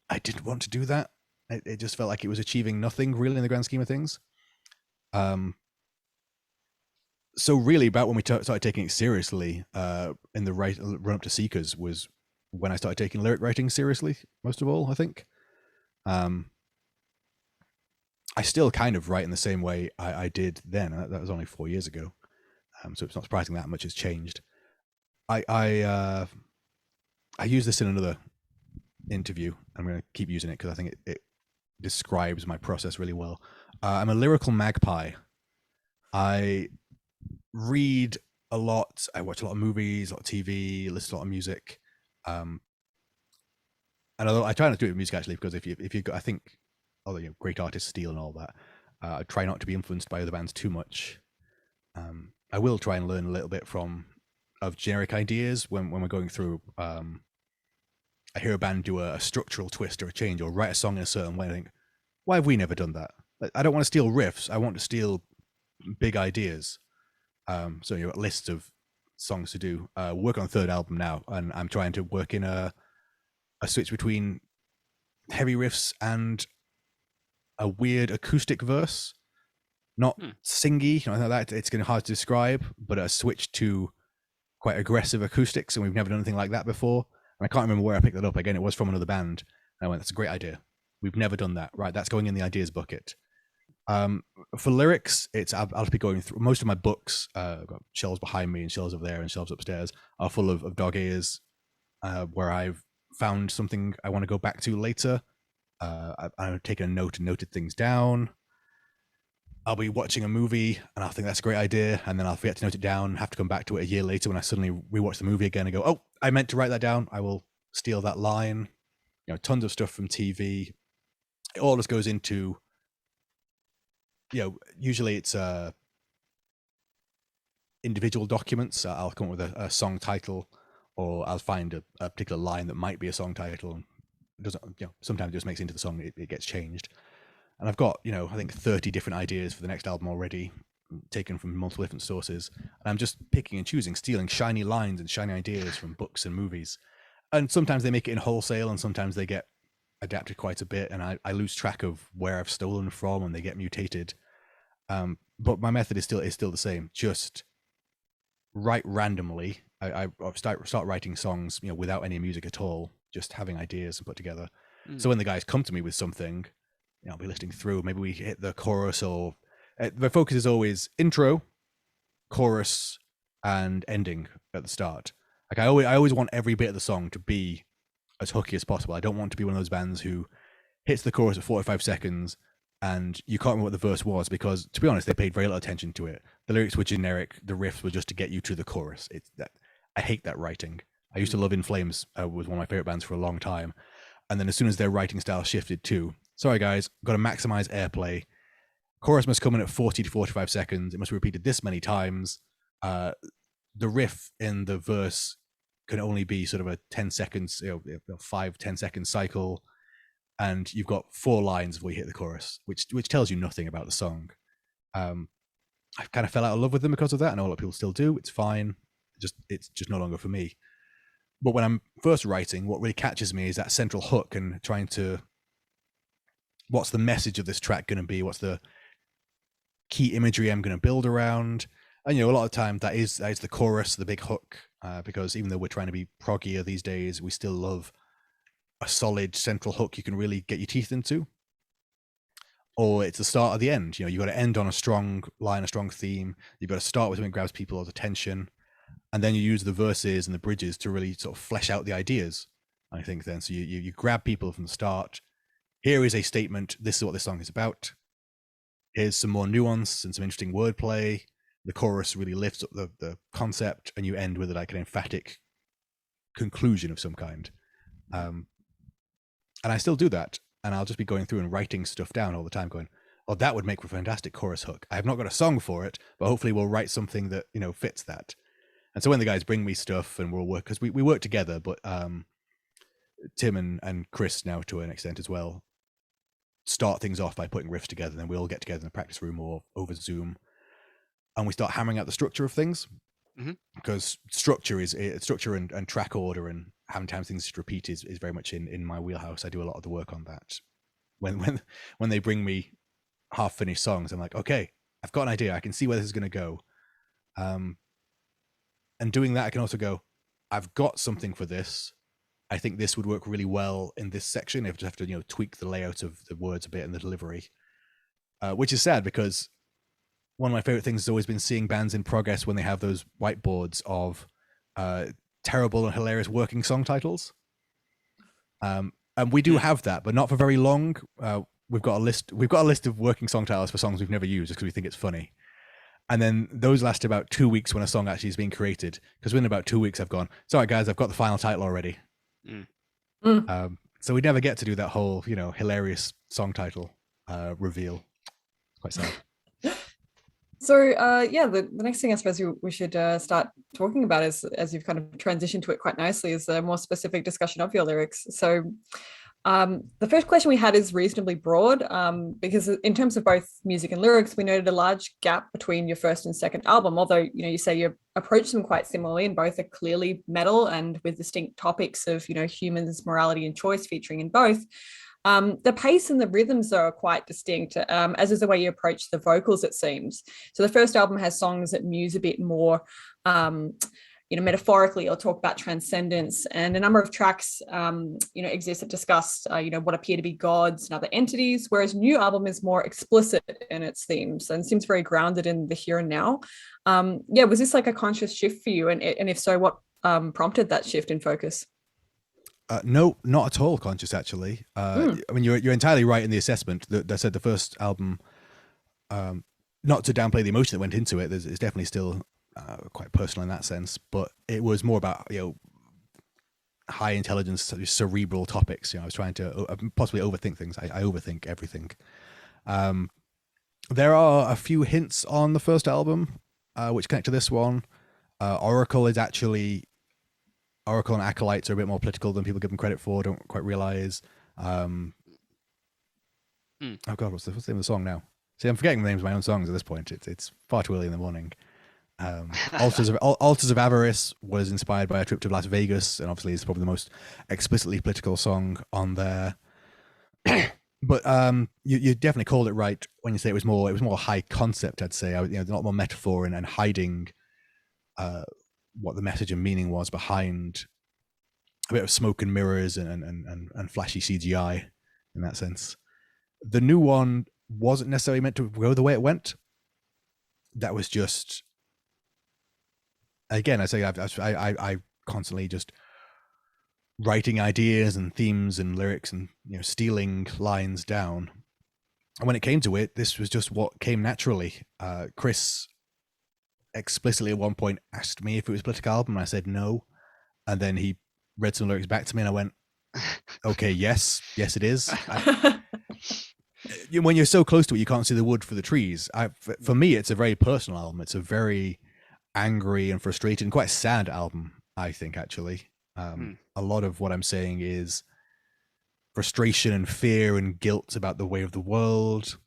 I didn't want to do that. It just felt like it was achieving nothing really in the grand scheme of things. So really, about when we started taking it seriously in the run up to Seekers was when I started taking lyric writing seriously, most of all, I think. I still kind of write in the same way I did then. That was only 4 years ago. So it's not surprising that much has changed. I use this in another interview. I'm going to keep using it because I think it describes my process really well. I'm a lyrical magpie. I read a lot. I watch a lot of movies, a lot of TV, listen to a lot of music. And although I try not to do it with music actually, because if you've got, I think, although great artists steal and all that, I try not to be influenced by other bands too much. I will try and learn a little bit of generic ideas when we're going through. I hear a band do a structural twist or a change or write a song in a certain way. I think, why have we never done that? I don't want to steal riffs. I want to steal big ideas. So lists of songs to do. Work on a third album now, and I'm trying to work in a switch between heavy riffs and a weird acoustic verse. Not singy, like that. It's going to be hard to describe, but a switch to quite aggressive acoustics, and we've never done anything like that before. And I can't remember where I picked that up. Again, it was from another band. And I went, that's a great idea. We've never done that. Right, that's going in the ideas bucket. For lyrics, I'll be going through most of my books. I've got shelves behind me and shelves over there and shelves upstairs are full of dog ears, where I've found something I want to go back to later. I've taken a note and noted things down. I'll be watching a movie and I'll think that's a great idea, and then I'll forget to note it down, have to come back to it a year later when I suddenly rewatch the movie again and go, oh, I meant to write that down. I will steal that line. Tons of stuff from TV. It all just goes into, usually it's individual documents. I'll come up with a song title, or I'll find a particular line that might be a song title, and it doesn't, sometimes it just makes it into the song, it gets changed. And I've got, I think 30 different ideas for the next album already, taken from multiple different sources. And I'm just picking and choosing, stealing shiny lines and shiny ideas from books and movies. And sometimes they make it in wholesale, and sometimes they get adapted quite a bit, and I lose track of where I've stolen from, and they get mutated. But my method is still the same. Just write randomly. I start writing songs, without any music at all, just having ideas and put together. So when the guys come to me with something, I'll be listening through. Maybe we hit the chorus, or the focus is always intro, chorus, and ending at the start. Like I always want every bit of the song to be as hooky as possible. I don't want to be one of those bands who hits the chorus at 45 seconds and you can't remember what the verse was, because, to be honest, they paid very little attention to it. The lyrics were generic. The riffs were just to get you to the chorus. I hate that writing. I used to love In Flames. Was one of my favorite bands for a long time. And then as soon as their writing style shifted to, sorry guys, got to maximize airplay. Chorus must come in at 40 to 45 seconds. It must be repeated this many times. The riff in the verse can only be sort of a 10 seconds, 5-10 second cycle. And you've got 4 lines before you hit the chorus, which tells you nothing about the song. I kind of fell out of love with them because of that. I know a lot of people still do. It's fine. It's just no longer for me. But when I'm first writing, what really catches me is that central hook, and trying to, what's the message of this track going to be? What's the key imagery I'm going to build around? And, a lot of time that is the chorus, the big hook, because even though we're trying to be proggier these days, we still love a solid central hook you can really get your teeth into. Or it's the start or the end. You've got to end on a strong line, a strong theme. You've got to start with something that grabs people's attention. And then you use the verses and the bridges to really sort of flesh out the ideas, I think, then. So you grab people from the start, here is a statement. This is what this song is about. Here's some more nuance and some interesting wordplay. The chorus really lifts up the concept, and you end with like an emphatic conclusion of some kind. And I still do that, and I'll just be going through and writing stuff down all the time, going, "Oh, that would make for a fantastic chorus hook." I have not got a song for it, but hopefully we'll write something that fits that. And so when the guys bring me stuff and we'll work, because we work together, but Tim and Chris now to an extent as well start things off by putting riffs together, and then we all get together in the practice room or over Zoom, and we start hammering out the structure of things. Because structure and track order and having times things repeat is very much in my wheelhouse. I do a lot of the work on that. When they bring me half finished songs, I'm like, okay, I've got an idea. I can see where this is going to go. And doing that, I can also go, I've got something for this. I think this would work really well in this section. I just have to tweak the layout of the words a bit and the delivery, which is sad because one of my favorite things has always been seeing bands in progress when they have those whiteboards of terrible and hilarious working song titles. And we do have that, but not for very long. We've got a list of working song titles for songs we've never used just because we think it's funny. And then those last about 2 weeks when a song actually is being created. Because within about 2 weeks, I've gone, it's all right, guys, I've got the final title already. So we never get to do that whole, hilarious song title reveal. It's quite sad. So the next thing I suppose we should start talking about is, as you've kind of transitioned to it quite nicely, is a more specific discussion of your lyrics. So the first question we had is reasonably broad because in terms of both music and lyrics, we noted a large gap between your first and second album, although you say you approach them quite similarly and both are clearly metal and with distinct topics of humans, morality and choice featuring in both. The pace and the rhythms are quite distinct, as is the way you approach the vocals, it seems. So the first album has songs that muse a bit more, metaphorically, or talk about transcendence, and a number of tracks, exist that discuss, what appear to be gods and other entities, whereas new album is more explicit in its themes and seems very grounded in the here and now. Was this like a conscious shift for you? And if so, what prompted that shift in focus? No, not at all conscious, actually. I mean, you're entirely right in the assessment that I said the first album, not to downplay the emotion that went into it, it's definitely still quite personal in that sense, but it was more about, high intelligence, cerebral topics. I was trying to possibly overthink things. I overthink everything. There are a few hints on the first album, which connect to this one. Oracle and Acolytes are a bit more political than people give them credit for, don't quite realize. Oh God, what's the name of the song now? See, I'm forgetting the names of my own songs at this point. It's far too early in the morning. Altars of Avarice was inspired by a trip to Las Vegas, and obviously it's probably the most explicitly political song on there. But you definitely called it right when you say it was more high concept. I'd say a lot more metaphor and hiding what the message and meaning was behind a bit of smoke and mirrors and flashy CGI in that sense. The new one wasn't necessarily meant to go the way it went. That was just, again, I say I constantly just writing ideas and themes and lyrics and stealing lines down. And when it came to it, this was just what came naturally. Chris explicitly at one point asked me if it was a political album, and I said no. And then he read some lyrics back to me, and I went, "Okay, yes, it is." When you're so close to it, you can't see the wood for the trees. For me, it's a very personal album. It's a very angry and frustrated and quite sad album, I think, actually. A lot of what I'm saying is frustration and fear and guilt about the way of the world,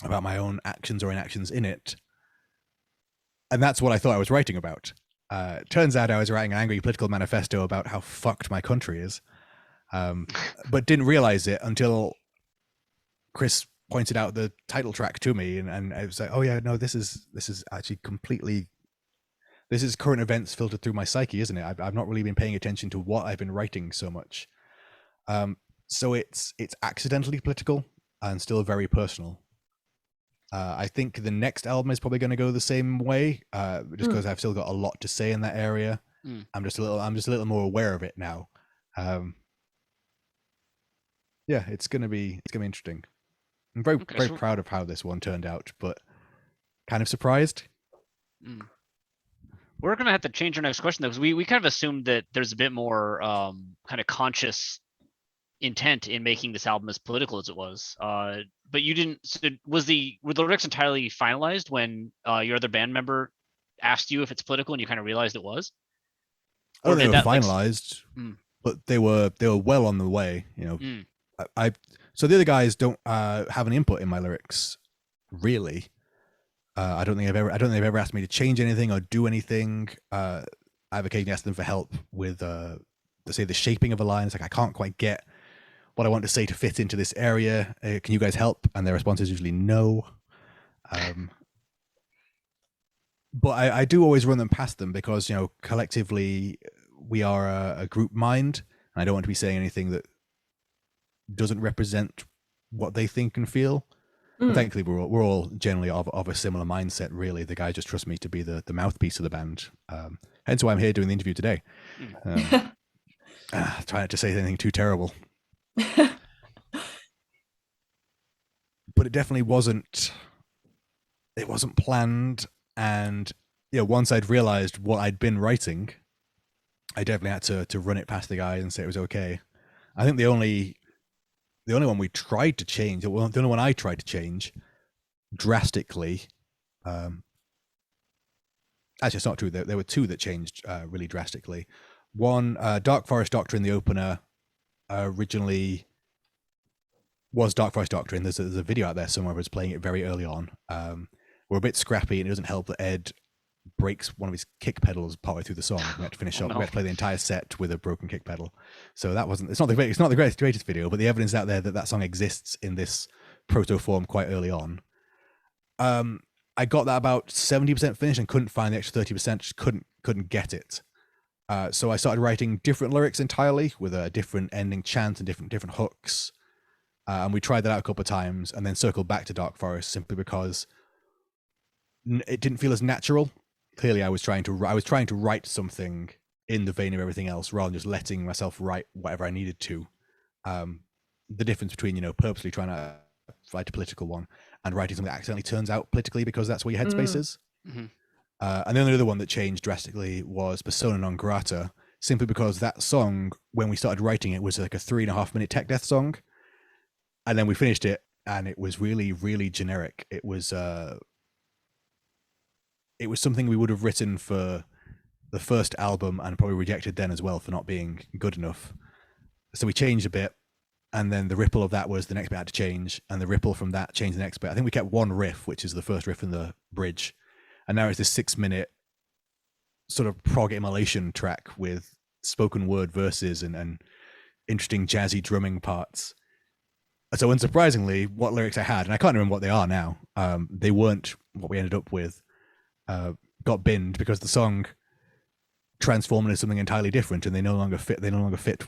about my own actions or inactions in it. And that's what I thought I was writing about. Turns out I was writing an angry political manifesto about how fucked my country is, but didn't realize it until Chris pointed out the title track to me, and I was like, oh yeah, no, this is actually completely, this is current events filtered through my psyche, isn't it? I've not really been paying attention to what I've been writing so much. So it's accidentally political and still very personal. I think the next album is probably going to go the same way, just because I've still got a lot to say in that area. I'm just a little more aware of it now. yeah, it's gonna be interesting. I'm very Okay, very so proud of how this one turned out, but kind of surprised. we're gonna have to change our next question though, because we kind of assumed that there's a bit more kind of conscious intent in making this album as political as it was. But you didn't. So were the lyrics entirely finalized when your other band member asked you if it's political, and you kind of realized it was? Oh, they did were that, like, finalized, but they were well on the way. You know, Mm. I so the other guys don't have an input in my lyrics, really. I don't think they've ever asked me to change anything or do anything. I've occasionally asked them for help with, say, the shaping of a line. It's like I can't quite get what I want to say to fit into this area. Can you guys help? And their response is usually no. But I do always run them past them because, you know, collectively we are a group mind, and I don't want to be saying anything that doesn't represent what they think and feel. And thankfully, we're all generally of a similar mindset. Really, the guy just trusts me to be the mouthpiece of the band. Hence why I'm here doing the interview today. Try not to say anything too terrible. But it definitely wasn't. It wasn't planned, and you know, once I'd realized what I'd been writing, I definitely had to run it past the guy and say it was okay. I think the only one we tried to change, the only one I tried to change drastically. Actually, it's not true. There were two that changed really drastically. One, Dark Forest Doctrine, the opener, originally was Dark Forest Doctrine. There's a video out there somewhere of us playing it very early on. We're a bit scrappy, and it doesn't help that Ed breaks one of his kick pedals partway through the song. We had to finish up. We had to play the entire set with a broken kick pedal. So that wasn't. It's not the greatest video, but the evidence out there that song exists in this proto form quite early on. I got that about 70% finished and couldn't find the extra 30%. Just couldn't get it. So I started writing different lyrics entirely with a different ending chant and different hooks. And we tried that out a couple of times, and then circled back to Dark Forest simply because it didn't feel as natural. Clearly, I was trying to write something in the vein of everything else, rather than just letting myself write whatever I needed to. The difference between, you know, purposely trying to write a political one and writing something that accidentally turns out politically because that's where your headspace is. Mm-hmm. And then the other one that changed drastically was Persona Non Grata, simply because that song, when we started writing it, was like a 3.5 minute tech death song, and then we finished it, and it was really, really generic. It was something we would have written for the first album and probably rejected then as well for not being good enough. So we changed a bit, and then the ripple of that was the next bit had to change, and the ripple from that changed the next bit. I think we kept one riff, which is the first riff in the bridge, and now it's this 6-minute sort of prog immolation track with spoken word verses and interesting jazzy drumming parts. So unsurprisingly, what lyrics I had, and I can't remember what they are now, they weren't what we ended up with, got binned because the song transformed into something entirely different, and they no longer fit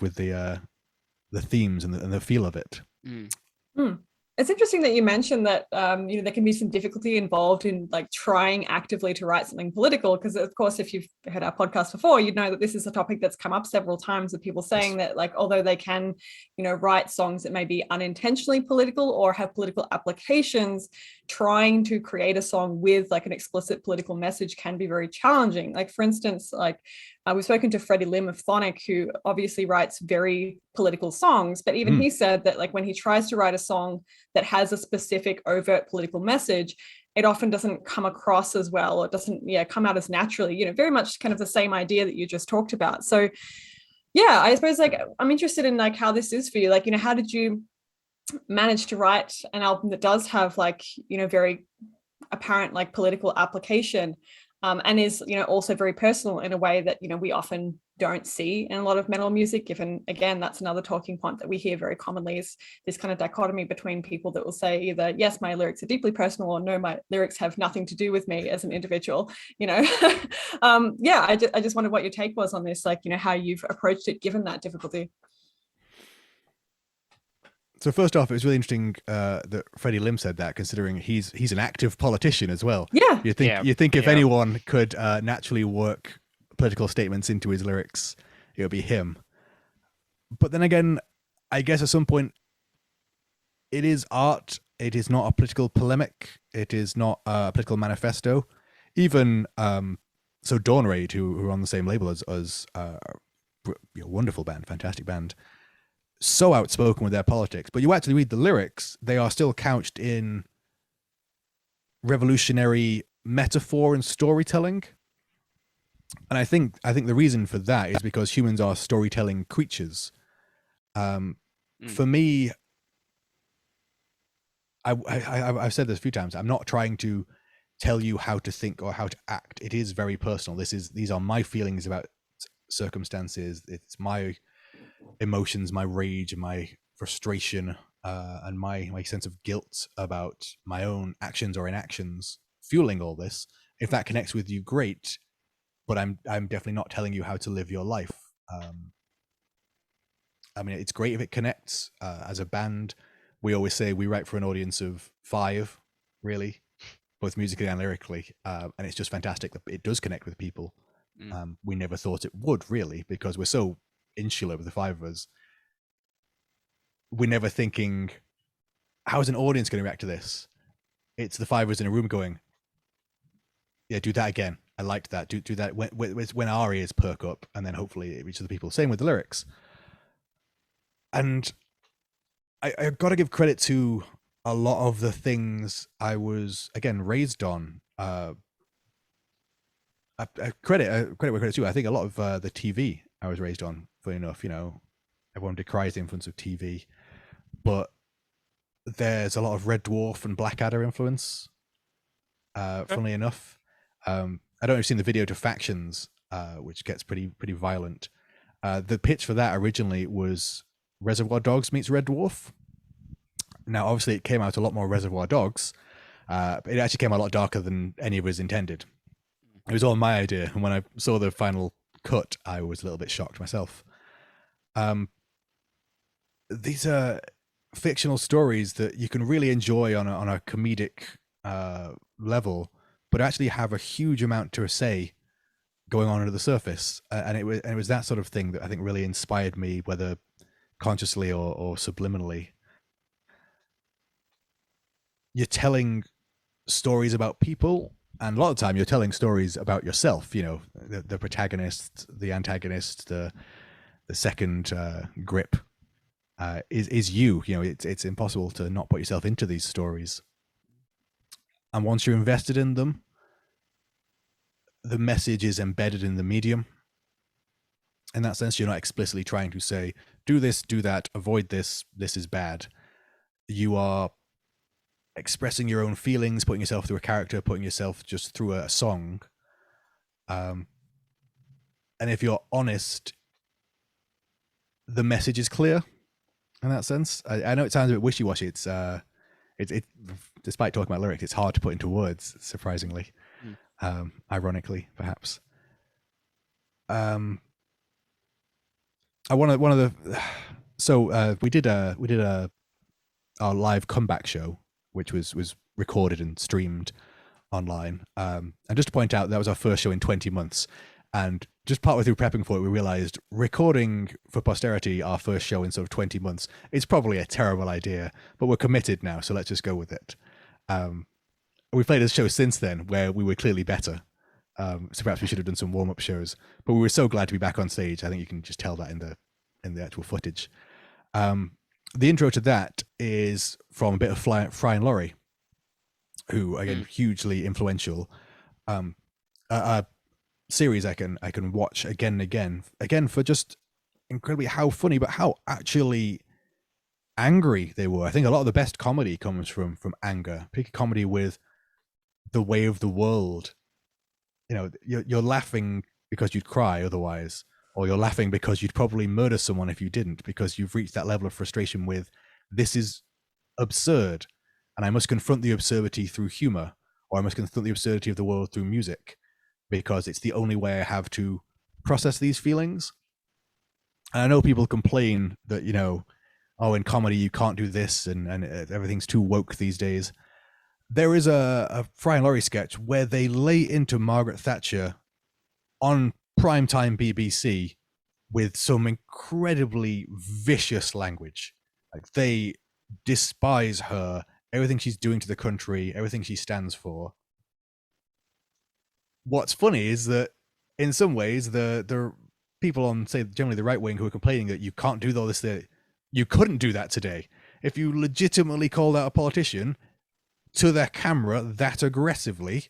with the themes and the feel of it. It's interesting that you mentioned that you know, there can be some difficulty involved in like trying actively to write something political, because of course, if you've heard our podcast before, you'd know that this is a topic that's come up several times with people saying that, like, although they can, you know, write songs that may be unintentionally political or have political applications, trying to create a song with like an explicit political message can be very challenging. Like, for instance, like we've spoken to Freddie Lim of Thonic, who obviously writes very political songs, but even he said that, like, when he tries to write a song that has a specific overt political message, it often doesn't come across as well, or doesn't come out as naturally, you know, very much kind of the same idea that you just talked about. So yeah, I suppose, like, I'm interested in like how this is for you. Like, you know, how did you manage to write an album that does have, like, you know, very apparent like political application, and is, you know, also very personal in a way that, you know, we often don't see in a lot of metal music, given, again, that's another talking point that we hear very commonly, is this kind of dichotomy between people that will say either, yes, my lyrics are deeply personal, or no, my lyrics have nothing to do with me as an individual, you know. I just wondered what your take was on this, like, you know, how you've approached it given that difficulty. So first off, it was really interesting that Freddie Lim said that, considering he's an active politician as well. Yeah. You think if anyone could naturally work political statements into his lyrics, it would be him. But then again, I guess at some point it is art. It is not a political polemic. It is not a political manifesto. Even so, Dawn Raid, who are on the same label as us, wonderful band, fantastic band, so outspoken with their politics. But you actually read the lyrics; they are still couched in revolutionary metaphor and storytelling. And I think the reason for that is because humans are storytelling creatures. For me, I've said this a few times. I'm not trying to tell you how to think or how to act. It is very personal. These are my feelings about circumstances. It's my emotions, my rage, my frustration, and my sense of guilt about my own actions or inactions fueling all this. If that connects with you, great. But I'm definitely not telling you how to live your life. I mean, it's great if it connects. As a band, we always say we write for an audience of 5, really, both musically and lyrically, and it's just fantastic that it does connect with people. We never thought it would, really, because we're so insular with the 5 of us. We're never thinking, how is an audience going to react to this? It's the 5 of us in a room going, yeah, do that again. I liked that. Do that when our ears perk up, and then hopefully it reaches the people. Same with the lyrics. And I got to give credit to a lot of the things I was, again, raised on. Credit where credit's due. I think a lot of the TV I was raised on, funny enough, everyone decries the influence of TV, but there's a lot of Red Dwarf and Blackadder influence, funnily enough. I don't know if you've seen the video to Factions, which gets pretty violent. The pitch for that originally was Reservoir Dogs meets Red Dwarf. Now, obviously, it came out a lot more Reservoir Dogs. But it actually came a lot darker than any of us intended. It was all my idea, and when I saw the final cut, I was a little bit shocked myself. These are fictional stories that you can really enjoy on a comedic level, but actually have a huge amount to say going on under the surface. And it was that sort of thing that I think really inspired me, whether consciously or subliminally. You're telling stories about people, and a lot of the time you're telling stories about yourself. The protagonist, the antagonist, the second grip is you. It's impossible to not put yourself into these stories. And once you're invested in them, the message is embedded in the medium. In that sense, you're not explicitly trying to say, do this, do that, avoid this, this is bad. You are expressing your own feelings, putting yourself through a character, putting yourself just through a song. And if you're honest, the message is clear in that sense. I know it sounds a bit wishy-washy. It's despite talking about lyrics, it's hard to put into words, surprisingly. Ironically, perhaps. We did our live comeback show, which was recorded and streamed online. And just to point out, that was our first show in 20 months. And just partway through prepping for it, we realized recording for posterity our first show in sort of 20 months is probably a terrible idea, but we're committed now, so let's just go with it. We played a show since then where we were clearly better. So perhaps we should have done some warm-up shows, but we were so glad to be back on stage. I think you can just tell that in the actual footage. The intro to that is from a bit of Fry and Laurie, who, again, hugely influential. A series I can watch again and again for just incredibly how funny, but how actually angry they were. I think a lot of the best comedy comes from anger. Pick a comedy with the way of the world. You're laughing because you'd cry otherwise, or you're laughing because you'd probably murder someone if you didn't, because you've reached that level of frustration with, this is absurd, and I must confront the absurdity through humor, or I must confront the absurdity of the world through music, because it's the only way I have to process these feelings. And I know people complain that, in comedy you can't do this, and everything's too woke these days. There is a Fry and Laurie sketch where they lay into Margaret Thatcher on primetime BBC with some incredibly vicious language. Like they despise her, everything she's doing to the country, everything she stands for. What's funny is that in some ways the people on, say, generally the right wing who are complaining that you can't do all this, that you couldn't do that today. If you legitimately called out a politician to their camera that aggressively,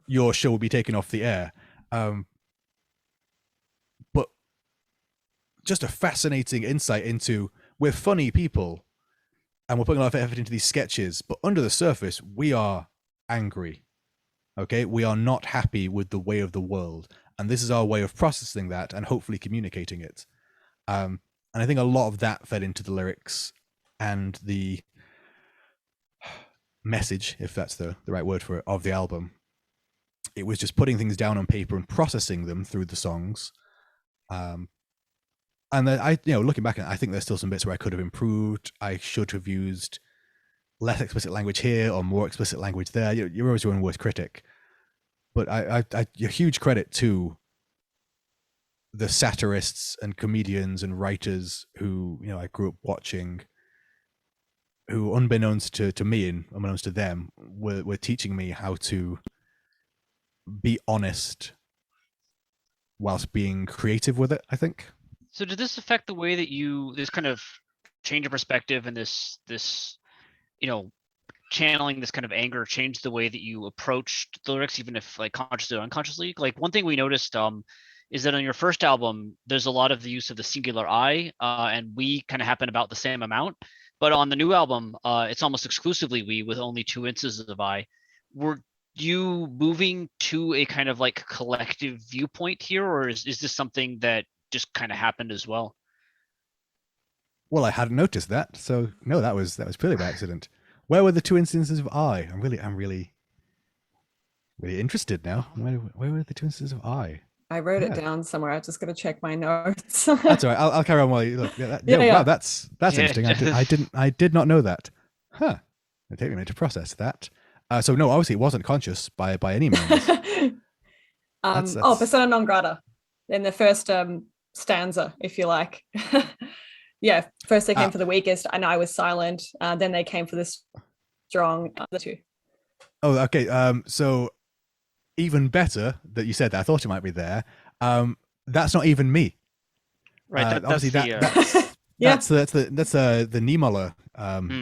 your show will be taken off the air. But just a fascinating insight into, we're funny people and we're putting a lot of effort into these sketches, but under the surface, we are angry. Okay, we are not happy with the way of the world, and this is our way of processing that and hopefully communicating it. And I think a lot of that fed into the lyrics and the message, if that's the right word for it, of the album. It was just putting things down on paper and processing them through the songs. And then looking back at it, I think there's still some bits where I could have improved. I should have used less explicit language here or more explicit language there. You're always your own worst critic. But I a huge credit to the satirists and comedians and writers who, I grew up watching, who unbeknownst to me and unbeknownst to them were teaching me how to be honest whilst being creative with it, I think. So did this affect the way that this kind of change of perspective and this channeling this kind of anger change the way that you approached the lyrics, even if like consciously or unconsciously? Like one thing we noticed is that on your first album, there's a lot of the use of the singular I, and we kind of happen about the same amount. But on the new album, it's almost exclusively we with only 2 instances of I. Were you moving to a kind of like collective viewpoint here, or is this something that just kind of happened as well? Well, I hadn't noticed that, so no, that was purely by accident. Where were the 2 instances of I? I'm really interested now. Where were the 2 instances of I? I wrote it down somewhere. I'm just going to check my notes. That's all right. I'll carry on while you look. Wow, that's interesting. I did not know that. Huh. It'll take me a minute to process that. So no, obviously it wasn't conscious by any means. Persona non grata in the first stanza, if you like. Yeah, first they came for the weakest, and I was silent. Then they came for the strong. The two. Oh, okay. So even better that you said that. I thought it might be there. That's not even me. Right. Obviously, that's the Niemöller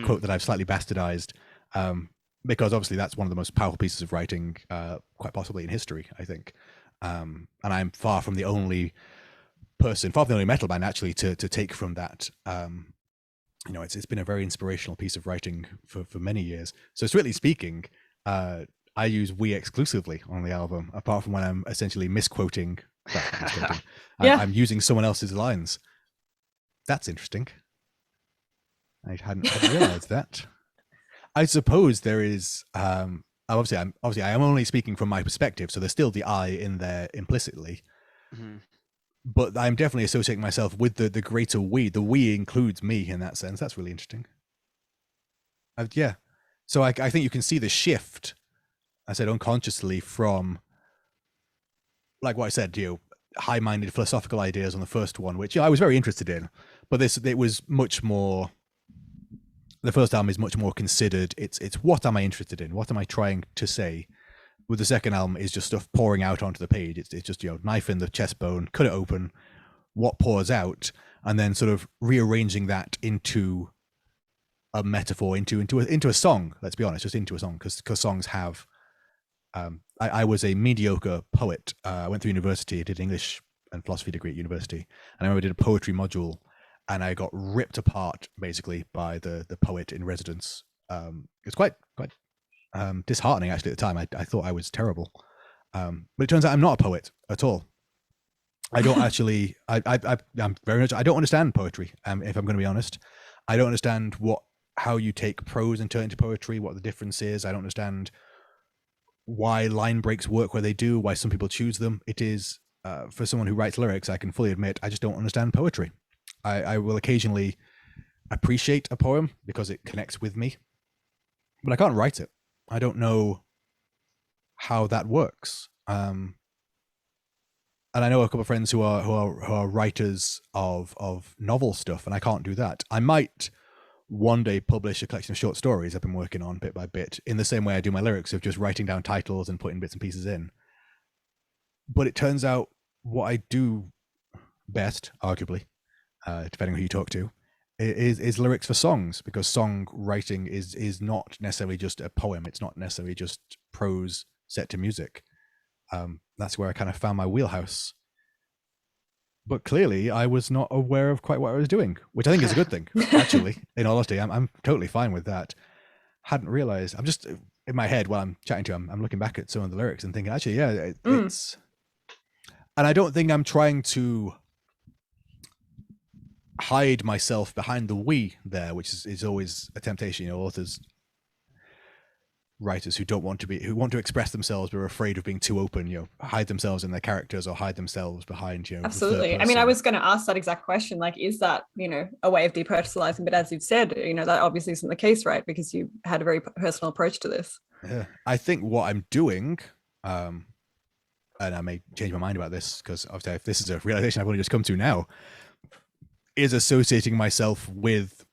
quote that I've slightly bastardized. Because obviously that's one of the most powerful pieces of writing, quite possibly in history, I think. And I'm far from the only metal band actually to take from that. It's been a very inspirational piece of writing for many years. So strictly speaking, I use we exclusively on the album, apart from when I'm essentially misquoting. I'm using someone else's lines. That's interesting. I hadn't realized that. I suppose there is. Obviously, I am only speaking from my perspective, so there's still the I in there implicitly. Mm-hmm. But I'm definitely associating myself with the greater we. The we includes me in that sense. That's really interesting. So I think you can see the shift. I said unconsciously from, like what I said, high-minded philosophical ideas on the first one, which I was very interested in. But it was much more. The first album is much more considered. It's what am I interested in? What am I trying to say? With the second album is just stuff pouring out onto the page. It's just knife in the chest bone, cut it open, what pours out, and then sort of rearranging that into a metaphor, into a song. Let's be honest, just into a song, because songs have. I was a mediocre poet. I went through university. I did English and philosophy degree at university, and I remember I did a poetry module. And I got ripped apart basically by the poet in residence. It was quite disheartening actually at the time. I thought I was terrible, but it turns out I'm not a poet at all. I don't actually. I'm very much. I don't understand poetry. If I'm going to be honest, I don't understand how you take prose and turn it into poetry. What the difference is. I don't understand why line breaks work where they do. Why some people choose them. It is for someone who writes lyrics. I can fully admit I just don't understand poetry. I will occasionally appreciate a poem because it connects with me, but I can't write it. I don't know how that works. And I know a couple of friends who are writers of novel stuff, and I can't do that. I might one day publish a collection of short stories I've been working on bit by bit, in the same way I do my lyrics, of just writing down titles and putting bits and pieces in. But it turns out what I do best, arguably, depending on who you talk to, is lyrics for songs, because song writing is not necessarily just a poem. It's not necessarily just prose set to music. That's where I kind of found my wheelhouse. But clearly I was not aware of quite what I was doing, which I think is a good thing, actually. In all honesty, I'm totally fine with that. Hadn't realized. I'm just in my head while I'm chatting to you, I'm looking back at some of the lyrics and thinking, actually, yeah, it's, and I don't think I'm trying to hide myself behind the we there, which is always a temptation. Authors, writers who want to express themselves but are afraid of being too open, hide themselves in their characters or hide themselves behind, absolutely. I mean, I was going to ask that exact question, like, is that, a way of depersonalizing? But as you've said, that obviously isn't the case, right? Because you had a very personal approach to this. Yeah, I think what I'm doing, and I may change my mind about this, because obviously if this is a realization I've only just come to now, is associating myself with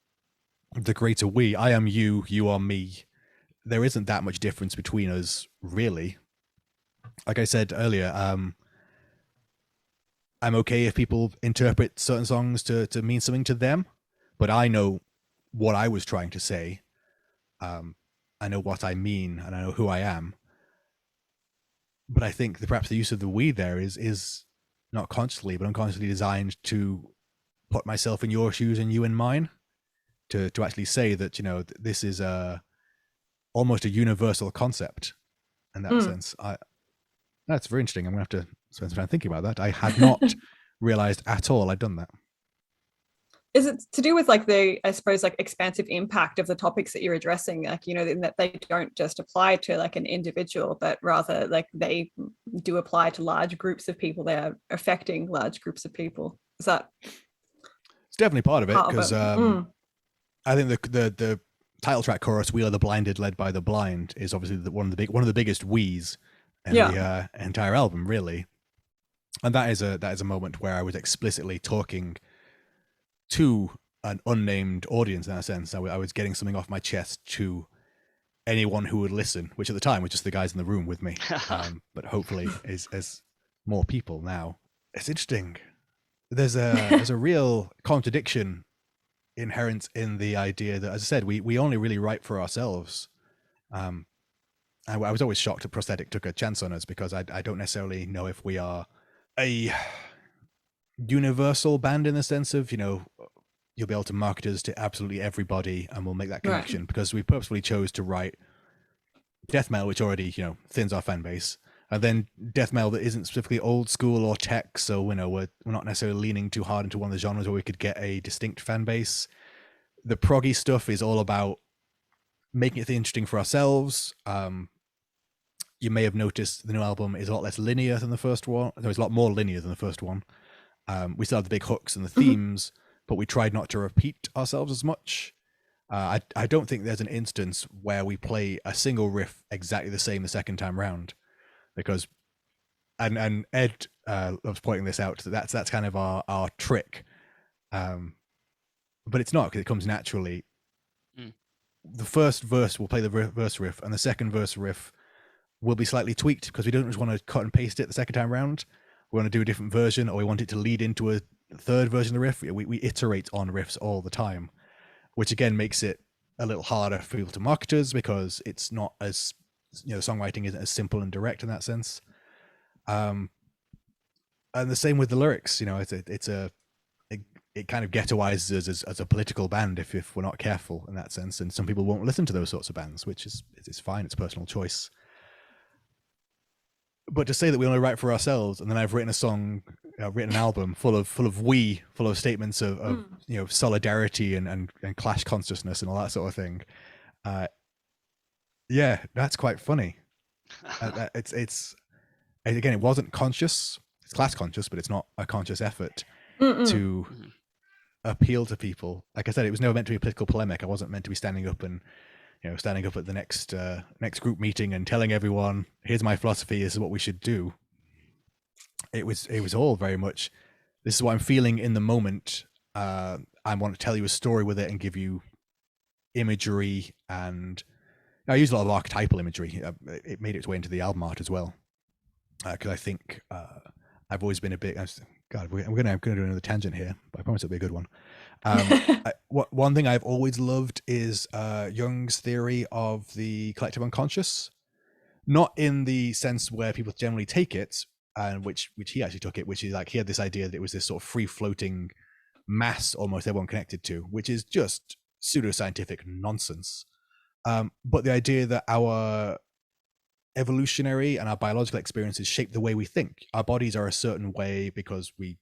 the greater we. I am you, you are me. There isn't that much difference between us, really. Like I said earlier, I'm okay if people interpret certain songs to mean something to them, but I know what I was trying to say. I know what I mean, and I know who I am. But I think perhaps the use of the we there is not consciously, but unconsciously designed to put myself in your shoes and you in mine, to actually say that, this is almost a universal concept in that sense. That's very interesting. I'm going to have to spend some time thinking about that. I had not realized at all I'd done that. Is it to do with the, I suppose, expansive impact of the topics that you're addressing, in that they don't just apply to an individual, but rather they do apply to large groups of people? They are affecting large groups of people. Is that? It's definitely part of it, because I think the title track chorus, "We are the blinded, led by the blind," is obviously one of the biggest we's in the entire album, really. And that is a moment where I was explicitly talking to an unnamed audience, in that sense. I was getting something off my chest to anyone who would listen, which at the time was just the guys in the room with me, but hopefully is more people now. It's interesting. There's a real contradiction inherent in the idea that, as I said, we only really write for ourselves. I was always shocked that Prosthetic took a chance on us, because I don't necessarily know if we are a universal band in the sense of, you'll be able to market us to absolutely everybody and we'll make that connection, right? Because we purposefully chose to write death metal, which already, thins our fan base, and then death metal that isn't specifically old school or tech. So, we're not necessarily leaning too hard into one of the genres where we could get a distinct fan base. The proggy stuff is all about making it interesting for ourselves. You may have noticed the new album is a lot less linear than the first one. There's a lot more linear than the first one. We still have the big hooks and the themes, but we tried not to repeat ourselves as much. I don't think there's an instance where we play a single riff exactly the same the second time round, because, and Ed loves pointing this out, that's kind of our trick. But it's not, because it comes naturally. The first verse will play the verse riff, and the second verse riff will be slightly tweaked, because we don't just want to cut and paste it the second time round. We want to do a different version, or we want it to lead into a third version of the riff. We iterate on riffs all the time, which again makes it a little harder for people to market us, because it's not as, songwriting isn't as simple and direct in that sense. And the same with the lyrics. It kind of ghettoizes us as a political band if we're not careful in that sense, and some people won't listen to those sorts of bands, which is fine. It's personal choice. But to say that we only write for ourselves, and then I've written a song, written an album full of statements of solidarity and clash consciousness and all that sort of thing, that's quite funny. It's again, it wasn't conscious. It's class conscious, but it's not a conscious effort to appeal to people. Like I said, it was never meant to be a political polemic. I wasn't meant to be standing up at the next group meeting and telling everyone, here's my philosophy, this is what we should do. It was all very much, this is what I'm feeling in the moment. I want to tell you a story with it and give you imagery, and I use a lot of archetypal imagery. It made its way into the album art as well, because I think I've always been a bit. God, I'm gonna do another tangent here, but I promise it'll be a good one. One thing I've always loved is Jung's theory of the collective unconscious, not in the sense where people generally take it, and which he actually took it, which is like he had this idea that it was this sort of free floating mass almost everyone connected to, which is just pseudoscientific nonsense. But the idea that our evolutionary and our biological experiences shape the way we think. Our bodies are a certain way because we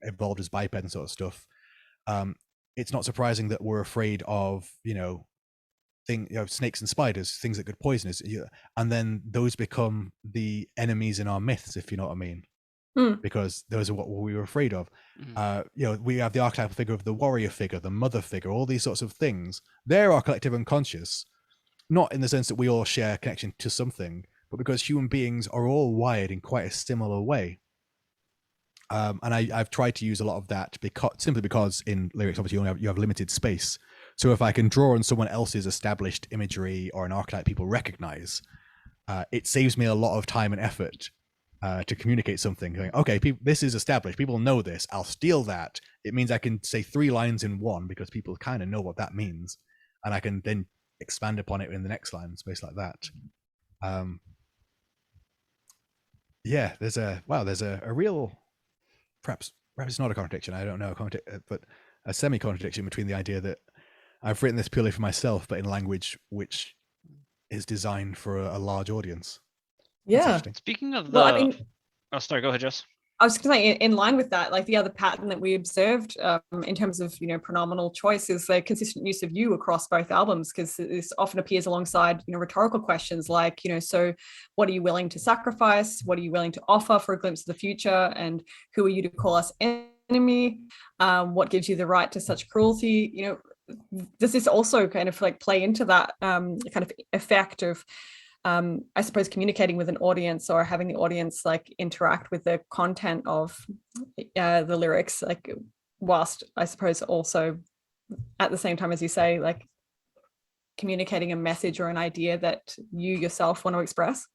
evolved as biped and sort of stuff. It's not surprising that we're afraid of snakes and spiders, things that could poison us, and then those become the enemies in our myths, if you know what I mean. Because those are what we were afraid of. We have the archetypal figure of the warrior figure, the mother figure, all these sorts of things. They're our collective unconscious, not in the sense that we all share a connection to something, but because human beings are all wired in quite a similar way. And I've tried to use a lot of that simply because in lyrics, obviously, you have limited space. So if I can draw on someone else's established imagery or an archetype people recognize, it saves me a lot of time and effort to communicate something. Going, okay, this is established. People know this. I'll steal that. It means I can say 3 lines in one because people kind of know what that means, and I can then expand upon it in the next line, space like that. There's a real, perhaps it's not a contradiction. I don't know, but a semi-contradiction between the idea that I've written this purely for myself, but in language which is designed for a large audience. Yeah. Speaking of the, sorry, go ahead, Jess. I was going to say, in line with that, like the other pattern that we observed in terms of, pronominal choice is the consistent use of you across both albums, because this often appears alongside, rhetorical questions like, so what are you willing to sacrifice? What are you willing to offer for a glimpse of the future? And who are you to call us enemy? What gives you the right to such cruelty? Does this also kind of like play into that kind of effect of, I suppose, communicating with an audience or having the audience like interact with the content of the lyrics, like whilst I suppose also at the same time, as you say, like communicating a message or an idea that you yourself want to express?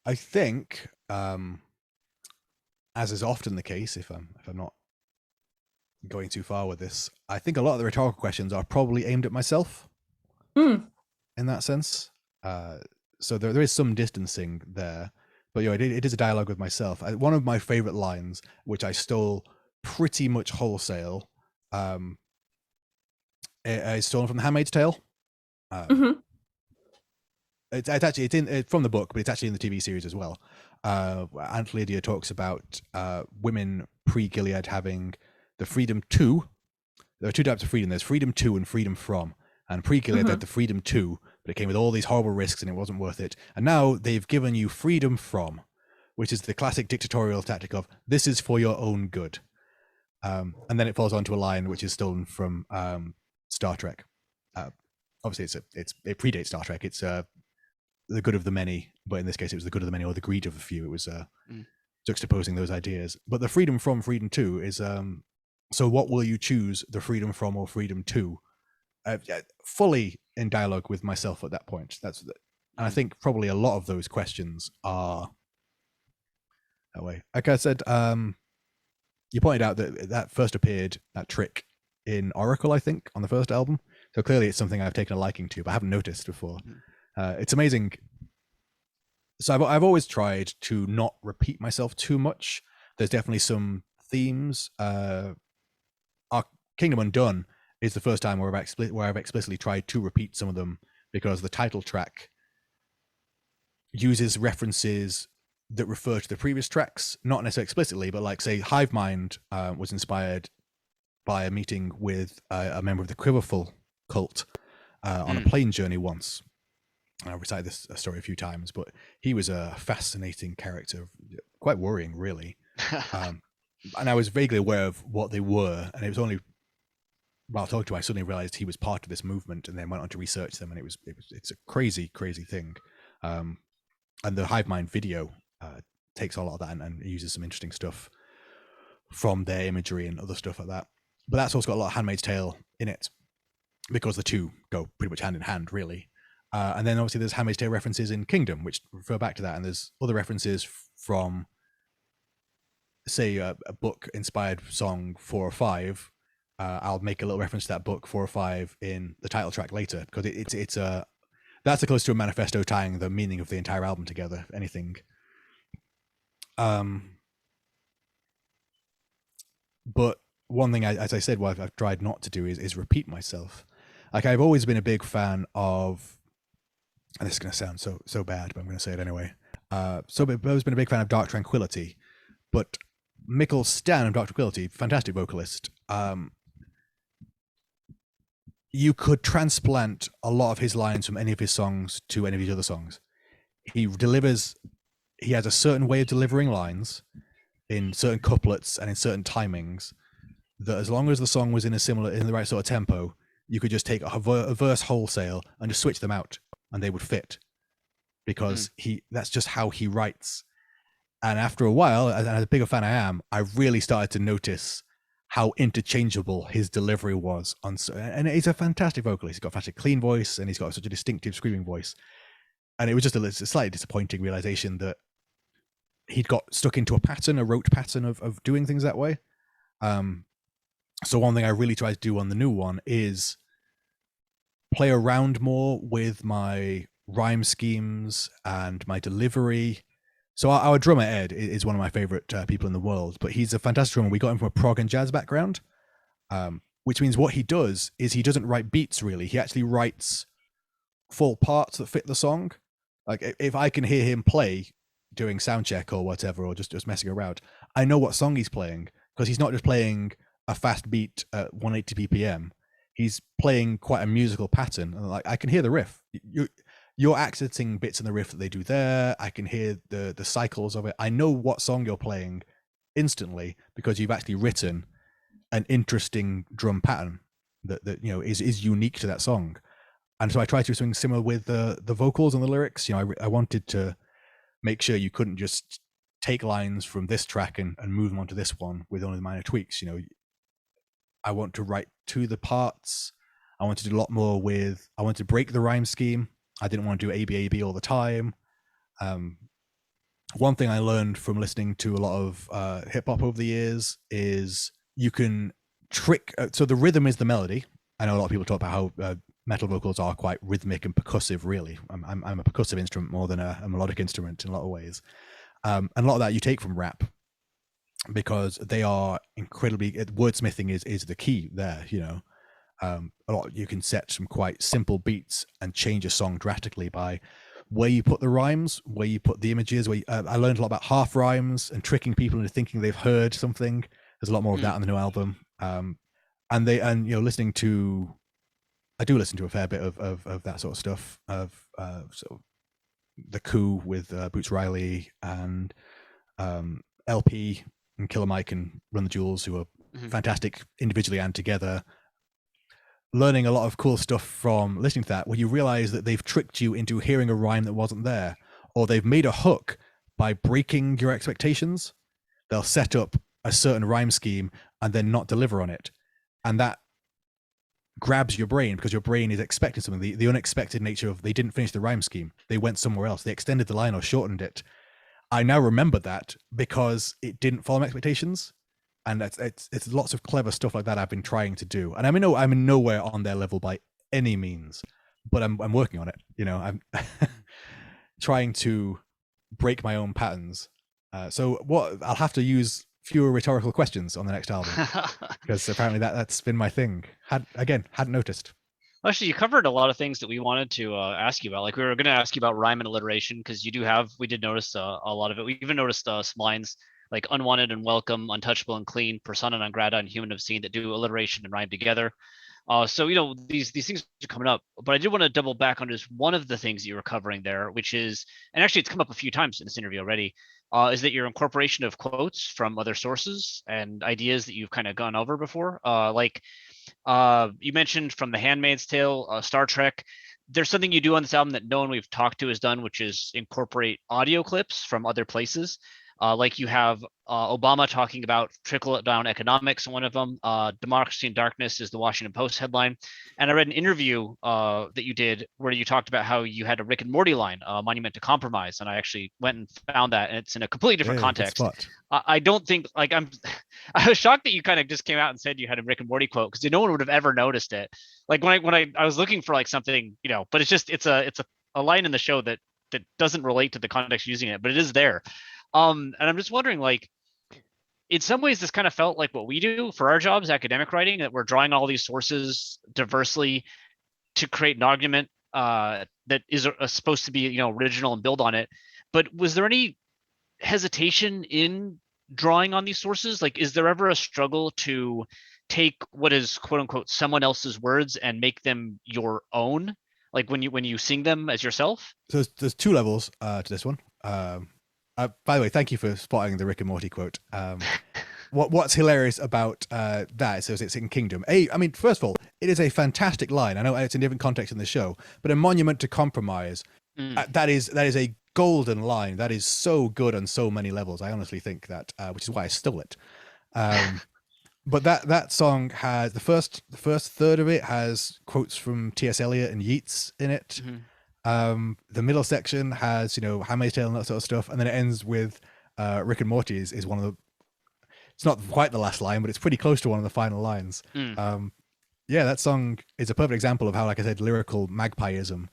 I think, as is often the case, if I'm not going too far with this, I think a lot of the rhetorical questions are probably aimed at myself in that sense. So there is some distancing there, but it is a dialogue with myself. One of my favorite lines, which I stole pretty much wholesale, is stolen from The Handmaid's Tale. It's from the book, but it's actually in the TV series as well. Aunt Lydia talks about women pre-Gilead having the freedom to. There are 2 types of freedom. There's freedom to and freedom from. And pre-Gilead had the freedom to, but it came with all these horrible risks and it wasn't worth it. And now they've given you freedom from, which is the classic dictatorial tactic of, this is for your own good. And then it falls onto a line which is stolen from Star Trek. Obviously, it predates Star Trek. It's the good of the many, but in this case, it was the good of the many or the greed of the few. It was juxtaposing those ideas. But the freedom from, freedom to is, so what will you choose, the freedom from or freedom to? Fully in dialogue with myself at that point. And I think probably a lot of those questions are that way. Like I said, you pointed out that first appeared, that trick, in Oracle, I think, on the first album. So clearly it's something I've taken a liking to, but I haven't noticed before. It's amazing. So I've always tried to not repeat myself too much. There's definitely some themes. Our Kingdom Undone is the first time where I've explicitly tried to repeat some of them, because the title track uses references that refer to the previous tracks, not necessarily explicitly, but like, say, Hive Mind was inspired by a meeting with a member of the Quiverful cult on a plane journey once. I've recited this story a few times, but he was a fascinating character, quite worrying, really. And I was vaguely aware of what they were, and it was only while talking to him, I suddenly realized he was part of this movement, and then went on to research them, and it's a crazy thing. And the Hive Mind video takes a lot of that and uses some interesting stuff from their imagery and other stuff like that. But that's also got a lot of Handmaid's Tale in it. because the two go pretty much hand in hand, really. And then obviously there's Handmaid's Tale references in Kingdom, which refer back to that, and there's other references from, say, a book-inspired song 4 or 5. I'll make a little reference to that book 4 or 5 in the title track later, because it's that's the close to a manifesto tying the meaning of the entire album together, if anything. But one thing, as I said, what I've tried not to do is repeat myself. Like, I've always been a big fan of, and this is going to sound so bad, but I'm going to say it anyway. I've always been a big fan of Dark Tranquillity, but Mikkel Stan of Dark Tranquillity, fantastic vocalist. You could transplant a lot of his lines from any of his songs to any of his other songs. He has a certain way of delivering lines in certain couplets and in certain timings that, as long as the song was in the right sort of tempo, you could just take a verse wholesale and just switch them out and they would fit, because that's just how he writes. And after a while, and as big a fan I am, I really started to notice how interchangeable his delivery was and he's a fantastic vocalist. He's got a fantastic clean voice, and he's got such a distinctive screaming voice. And it was just a slightly disappointing realization that he'd got stuck into a rote pattern of doing things that way. So one thing I really tried to do on the new one is play around more with my rhyme schemes and my delivery. So our drummer, Ed, is one of my favorite people in the world, but he's a fantastic drummer. We got him from a prog and jazz background, which means what he does is he doesn't write beats, really. He actually writes full parts that fit the song. Like, if I can hear him play doing sound check or whatever, or just messing around, I know what song he's playing, because he's not just playing a fast beat at 180 BPM. He's playing quite a musical pattern. And like, I can hear the riff. You're accenting bits in the riff that they do there. I can hear the cycles of it. I know what song you're playing instantly, because you've actually written an interesting drum pattern that is unique to that song. And so I tried to do something similar with the vocals and the lyrics. I wanted to make sure you couldn't just take lines from this track and move them onto this one with only the minor tweaks. I want to write to the parts. I want to do a lot more I want to break the rhyme scheme. I didn't want to do ABAB all the time. One thing I learned from listening to a lot of hip hop over the years is you can trick. So the rhythm is the melody. I know a lot of people talk about how metal vocals are quite rhythmic and percussive. Really, I'm a percussive instrument more than a melodic instrument in a lot of ways. And a lot of that you take from rap, because they are incredibly, wordsmithing is the key there. A lot, you can set some quite simple beats and change a song drastically by where you put the rhymes, where you put the images. I learned a lot about half rhymes and tricking people into thinking they've heard something. There's a lot more of that on the new album. Listening to, I do listen to a fair bit of that sort of stuff, of sort of The Coup with Boots Riley and LP and Killer Mike and Run the Jewels, who are fantastic individually and together. Learning a lot of cool stuff from listening to that, where you realize that they've tricked you into hearing a rhyme that wasn't there, or they've made a hook by breaking your expectations. They'll set up a certain rhyme scheme and then not deliver on it. And that grabs your brain, because your brain is expecting something. The unexpected nature of, they didn't finish the rhyme scheme. They went somewhere else. They extended the line or shortened it. I now remember that because it didn't follow my expectations. And it's lots of clever stuff like that I've been trying to do. And I'm in nowhere on their level by any means, but I'm working on it. I'm trying to break my own patterns. So what I'll have to use fewer rhetorical questions on the next album, because apparently that's been my thing. Hadn't noticed. Actually, you covered a lot of things that we wanted to ask you about. Like, we were going to ask you about rhyme and alliteration, because we did notice a lot of it. We even noticed some lines like unwanted and welcome, untouchable and clean, persona non grata and human obscene, that do alliteration and rhyme together. So these things are coming up, but I did want to double back on just one of the things that you were covering there, which is, and actually it's come up a few times in this interview already, is that your incorporation of quotes from other sources and ideas that you've kind of gone over before. You mentioned from The Handmaid's Tale, Star Trek. There's something you do on this album that no one we've talked to has done, which is incorporate audio clips from other places. Like you have Obama talking about trickle-down economics in one of them. Democracy in Darkness is the Washington Post headline. And I read an interview that you did where you talked about how you had a Rick and Morty line, Monument to Compromise. And I actually went and found that, and it's in a completely different context. I don't think, like, I was shocked that you kind of just came out and said you had a Rick and Morty quote, because no one would have ever noticed it. Like when I was looking for like something, but it's a line in the show that doesn't relate to the context using it, but it is there. And I'm just wondering, like, in some ways, this kind of felt like what we do for our jobs, academic writing, that we're drawing all these sources diversely to create an argument that is supposed to be, original and build on it. But was there any hesitation in drawing on these sources? Like, is there ever a struggle to take what is quote unquote someone else's words and make them your own? Like when you sing them as yourself? So there's two levels to this one. By the way, thank you for spotting the Rick and Morty quote. What's hilarious about that is it's in Kingdom. I mean, first of all, it is a fantastic line. I know it's in different context in the show, but a monument to compromise. That is a golden line. That is so good on so many levels. I honestly think that, which is why I stole it. But that song has the first third of it has quotes from T.S. Eliot and Yeats in it. The middle section has, Handmaid's Tale and that sort of stuff, and then it ends with Rick and Morty is one of the. It's not quite the last line, but it's pretty close to one of the final lines. Yeah, that song is a perfect example of how, like I said, lyrical magpieism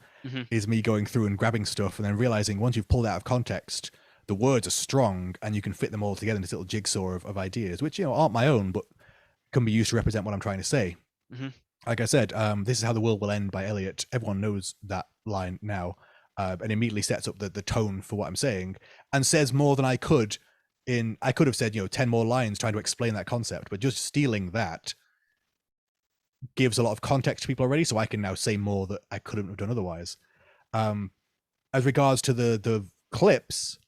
is me going through and grabbing stuff and then realizing once you've pulled it out of context, the words are strong and you can fit them all together in this little jigsaw of ideas, which aren't my own, but can be used to represent what I'm trying to say. Like I said, This Is How the World Will End by Eliot. Everyone knows that line now, and immediately sets up the tone for what I'm saying and says more than I could have said, 10 more lines trying to explain that concept, but just stealing that gives a lot of context to people already, so I can now say more that I couldn't have done otherwise. As regards to the clips,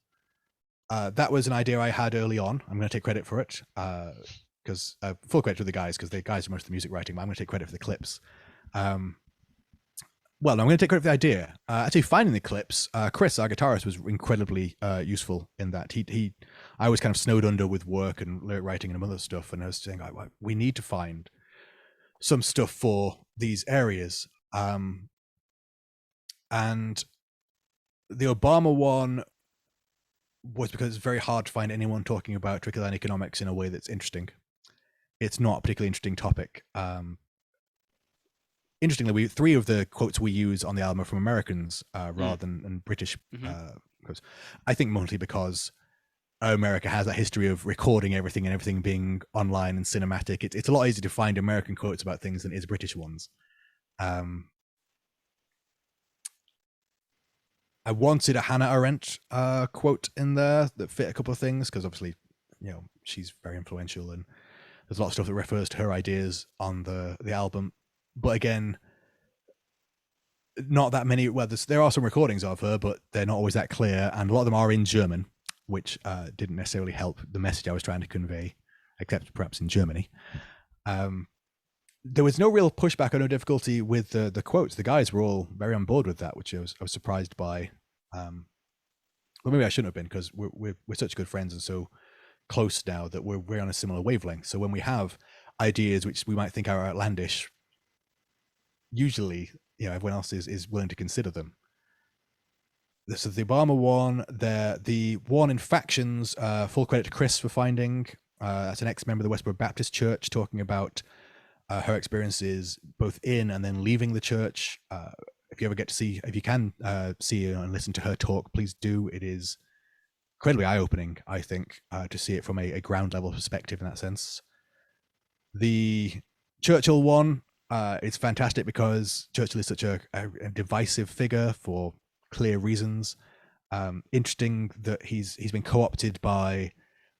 that was an idea I had early on. I'm going to take credit for it. Because full credit to the guys, because the guys do most of the music writing, but I'm going to take credit for the clips. I'm going to take credit for the idea. Actually, finding the clips, Chris, our guitarist, was incredibly useful in that. I was kind of snowed under with work and lyric writing and other stuff, and I was saying, we need to find some stuff for these areas. And the Obama one was because it's very hard to find anyone talking about trickle-down economics in a way that's interesting. It's not a particularly interesting topic. Interestingly, three of the quotes we use on the album are from Americans rather than British quotes. I think mostly because America has that history of recording everything and everything being online and cinematic. It's a lot easier to find American quotes about things than it is British ones. I wanted a Hannah Arendt quote in there that fit a couple of things, because obviously, she's very influential and there's a lot of stuff that refers to her ideas on the album. But again, not that many. Well, there are some recordings of her, but they're not always that clear, and a lot of them are in German, which didn't necessarily help the message I was trying to convey, except perhaps in Germany. There was no real pushback or no difficulty with the quotes. The guys were all very on board with that, which I was surprised by. Well, maybe I shouldn't have been, because we're such good friends and so close now that we're on a similar wavelength. So when we have ideas which we might think are outlandish, usually everyone else is willing to consider them. This is the Obama one. The one in factions, full credit to Chris for finding. That's an ex-member of the Westboro Baptist Church talking about her experiences both in and then leaving the church. If you ever get to see, if you can see and listen to her talk, please do. It is incredibly eye-opening, I think, to see it from a ground level perspective in that sense. The Churchill one, it's fantastic because Churchill is such a divisive figure for clear reasons. Interesting that he's been co-opted by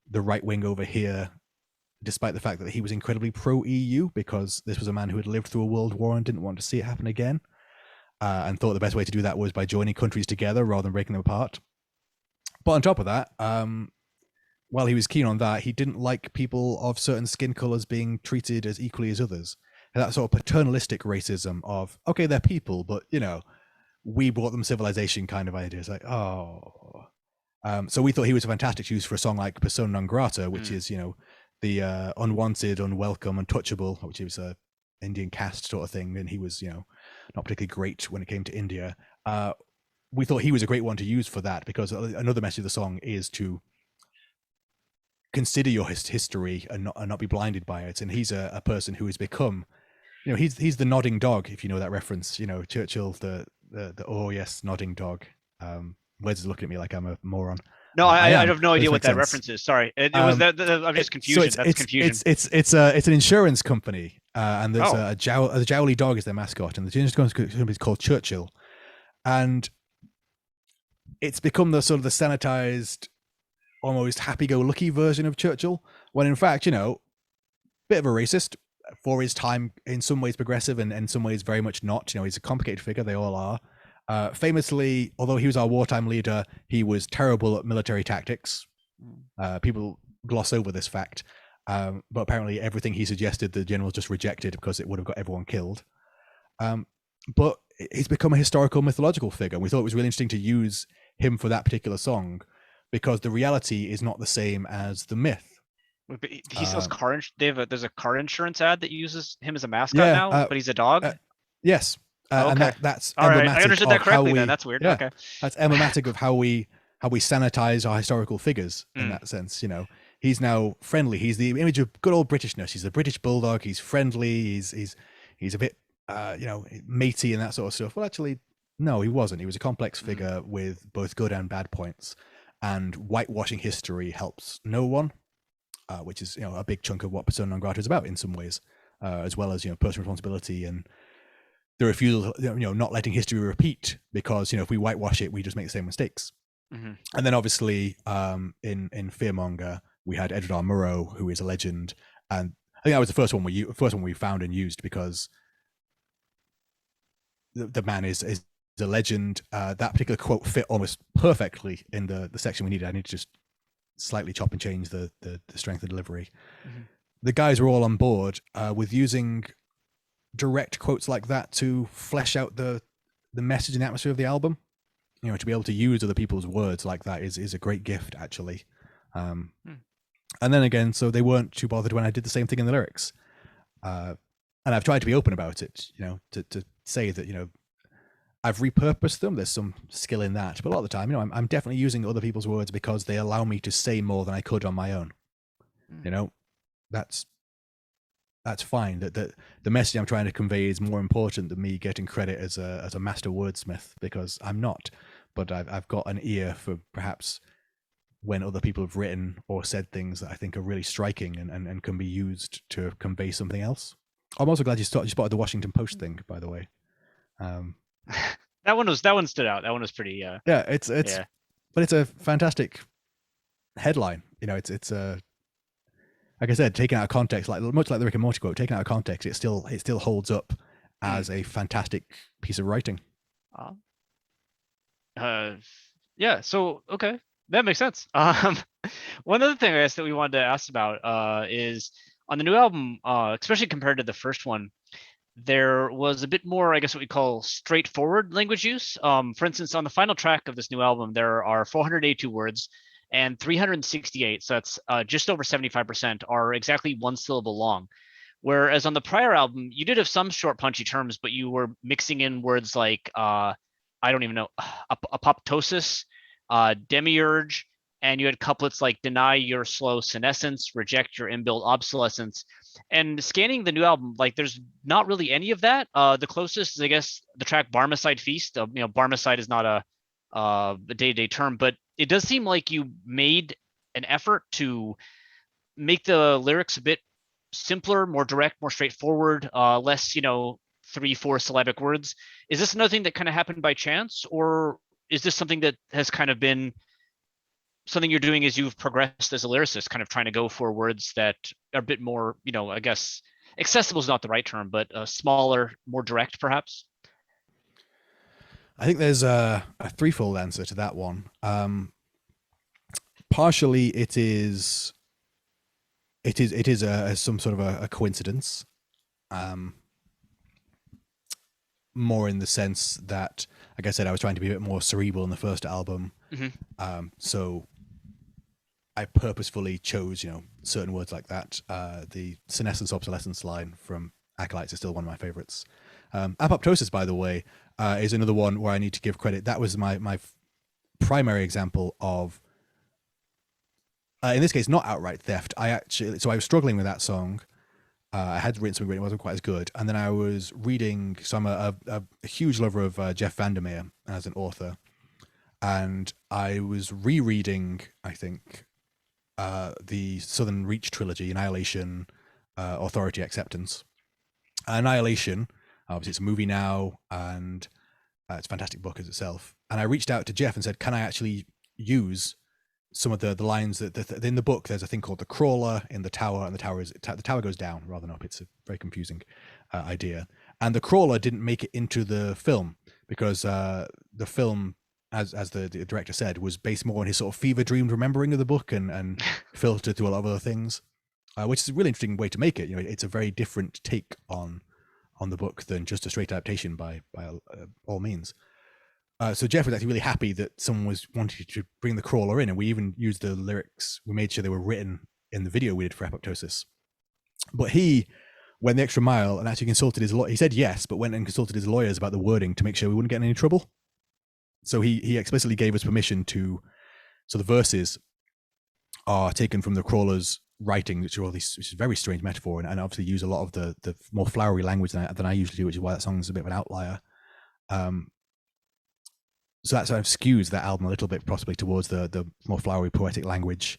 the right wing over here, despite the fact that he was incredibly pro-EU, because this was a man who had lived through a world war and didn't want to see it happen again, and thought the best way to do that was by joining countries together rather than breaking them apart. But on top of that, while he was keen on that, he didn't like people of certain skin colors being treated as equally as others. And that sort of paternalistic racism of, okay, they're people, but we brought them civilization kind of ideas. Like, oh, So we thought he was a fantastic choice for a song like Persona Non Grata, which is, the unwanted, unwelcome, untouchable, which was a Indian caste sort of thing, and he was, not particularly great when it came to India. We thought he was a great one to use for that, because another message of the song is to consider your history and not be blinded by it. And he's a person who has become, he's the nodding dog, if you know that reference. Churchill, the oh yes, nodding dog. Wes is looking at me like I'm a moron. No, I have no idea what that sense. reference is. Sorry, it was that. I'm just confused. So That's confusion. It's an insurance company, and there's a jowly dog is their mascot, and the insurance company is called Churchill, and it's become the sort of the sanitized, almost happy-go-lucky version of Churchill, when in fact, bit of a racist for his time, in some ways progressive, and in some ways very much not. He's a complicated figure. They all are. Famously, although he was our wartime leader, he was terrible at military tactics. People gloss over this fact, but apparently everything he suggested, the generals just rejected because it would have got everyone killed. But he's become a historical, mythological figure. We thought it was really interesting to use him for that particular song, because the reality is not the same as the myth. He sells car. There's a car insurance ad that uses him as a mascot now, but he's a dog. Yes. Okay. And that's all right. I understood that correctly. Then that's weird. Yeah, okay, that's emblematic of how we sanitize our historical figures in that sense. He's now friendly. He's the image of good old Britishness. He's a British bulldog. He's friendly. He's a bit matey and that sort of stuff. Well, actually, no, he wasn't. He was a complex figure with both good and bad points. And whitewashing history helps no one, which is a big chunk of what Persona Non Grata is about in some ways, as well as personal responsibility and the refusal, not letting history repeat, because if we whitewash it, we just make the same mistakes. And then obviously in Fearmonger we had Edward R. Murrow, who is a legend, and I think that was the first one we found and used, because the man is a legend. That particular quote fit almost perfectly in the section we needed. I need to just slightly chop and change the strength of delivery. The guys were all on board with using direct quotes like that to flesh out the message and atmosphere of the album. To be able to use other people's words like that is a great gift, actually. And then again, so they weren't too bothered when I did the same thing in the lyrics. And I've tried to be open about it, to say that, I've repurposed them. There's some skill in that, but a lot of the time, I'm definitely using other people's words because they allow me to say more than I could on my own. That's fine. That the message I'm trying to convey is more important than me getting credit as a master wordsmith, because I'm not. But I've got an ear for perhaps when other people have written or said things that I think are really striking and can be used to convey something else. I'm also glad you spotted the Washington Post thing, by the way. That one stood out. That one was pretty. But it's a fantastic headline. It's a. Like I said, taken out of context, much like the Rick and Morty quote, taken out of context, it still holds up as a fantastic piece of writing. Yeah. So okay, that makes sense. One other thing I guess that we wanted to ask about is on the new album, especially compared to the first one, there was a bit more, I guess, what we call straightforward language use. For instance, on the final track of this new album, there are 482 words. And 368, so that's just over 75%, are exactly one syllable long. Whereas on the prior album, you did have some short, punchy terms, but you were mixing in words like, I don't even know, apoptosis, demiurge, and you had couplets like deny your slow senescence, reject your inbuilt obsolescence. And scanning the new album, there's not really any of that. The closest is, I guess, the track Barmecide Feast. Barmecide is not a day-to-day term, but it does seem like you made an effort to make the lyrics a bit simpler, more direct, more straightforward, less, 3-4 syllabic words. Is this another thing that kind of happened by chance, or is this something that has kind of been something you're doing as you've progressed as a lyricist, kind of trying to go for words that are a bit more, I guess accessible is not the right term, but smaller, more direct, perhaps? I think there's a threefold answer to that one. Partially, it is some sort of a coincidence. more in the sense that, like I said, I was trying to be a bit more cerebral in the first album. So I purposefully chose, certain words like that. The senescence obsolescence line from Acolytes is still one of my favorites. Apoptosis, by the way, is another one where I need to give credit. That was my primary example of, in this case, not outright theft. I was struggling with that song. I had written something, but it wasn't quite as good. And then I was reading, so I'm a huge lover of Jeff Vandermeer as an author. And I was rereading, I think, the Southern Reach trilogy, Annihilation, Authority, Acceptance. Annihilation, obviously it's a movie now, and it's a fantastic book as itself. And I reached out to Jeff and said, can I actually use some of the lines that in the book? There's a thing called the crawler in the tower, and the tower goes down rather than up. It's a very confusing idea. And the crawler didn't make it into the film because the film, as the director said, was based more on his sort of fever dreamed remembering of the book and filtered through a lot of other things, which is a really interesting way to make it. It's a very different take on the book than just a straight adaptation by all means. So Jeff was actually really happy that someone was wanting to bring the crawler in, and we even used the lyrics. We made sure they were written in the video we did for Apoptosis. But he went the extra mile and actually consulted his lawyer. He said yes, but went and consulted his lawyers about the wording to make sure we wouldn't get in any trouble. So he explicitly gave us permission to. So the verses are taken from the crawler's writing, which is a very strange metaphor, and obviously use a lot of the more flowery language than I usually do, which is why that song is a bit of an outlier. So that sort of skews that album a little bit, possibly towards the more flowery poetic language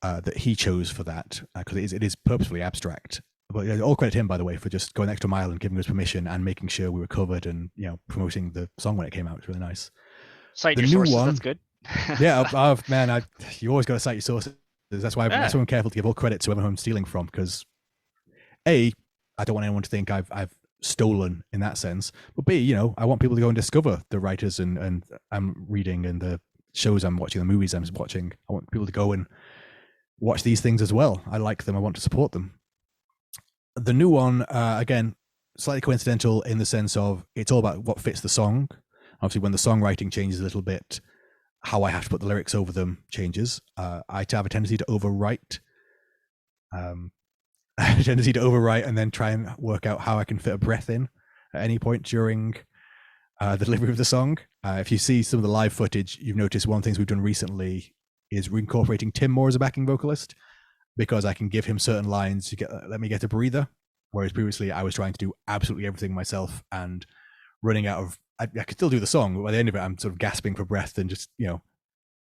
that he chose for that, because it is purposefully abstract. But all credit to him, by the way, for just going the extra mile and giving us permission and making sure we were covered and promoting the song when it came out. It's really nice. Cite your sources. That's good. Yeah, man, you always got to cite your sources. That's why I'm careful to give all credit to everyone I'm stealing from, because A, I don't want anyone to think I've stolen in that sense, but B, I want people to go and discover the writers and I'm reading and the shows I'm watching, the movies I'm watching. I want people to go and watch these things as well. I like them. I want to support them. The new one, again, slightly coincidental in the sense of it's all about what fits the song. Obviously, when the songwriting changes a little bit, how I have to put the lyrics over them changes. I have a tendency to overwrite. And then try and work out how I can fit a breath in at any point during the delivery of the song. If you see some of the live footage, you've noticed one of the things we've done recently is incorporating Tim Moore as a backing vocalist, because I can give him certain lines to let me get a breather, whereas previously I was trying to do absolutely everything myself and running out of. I could still do the song, but by the end of it, I'm sort of gasping for breath and just one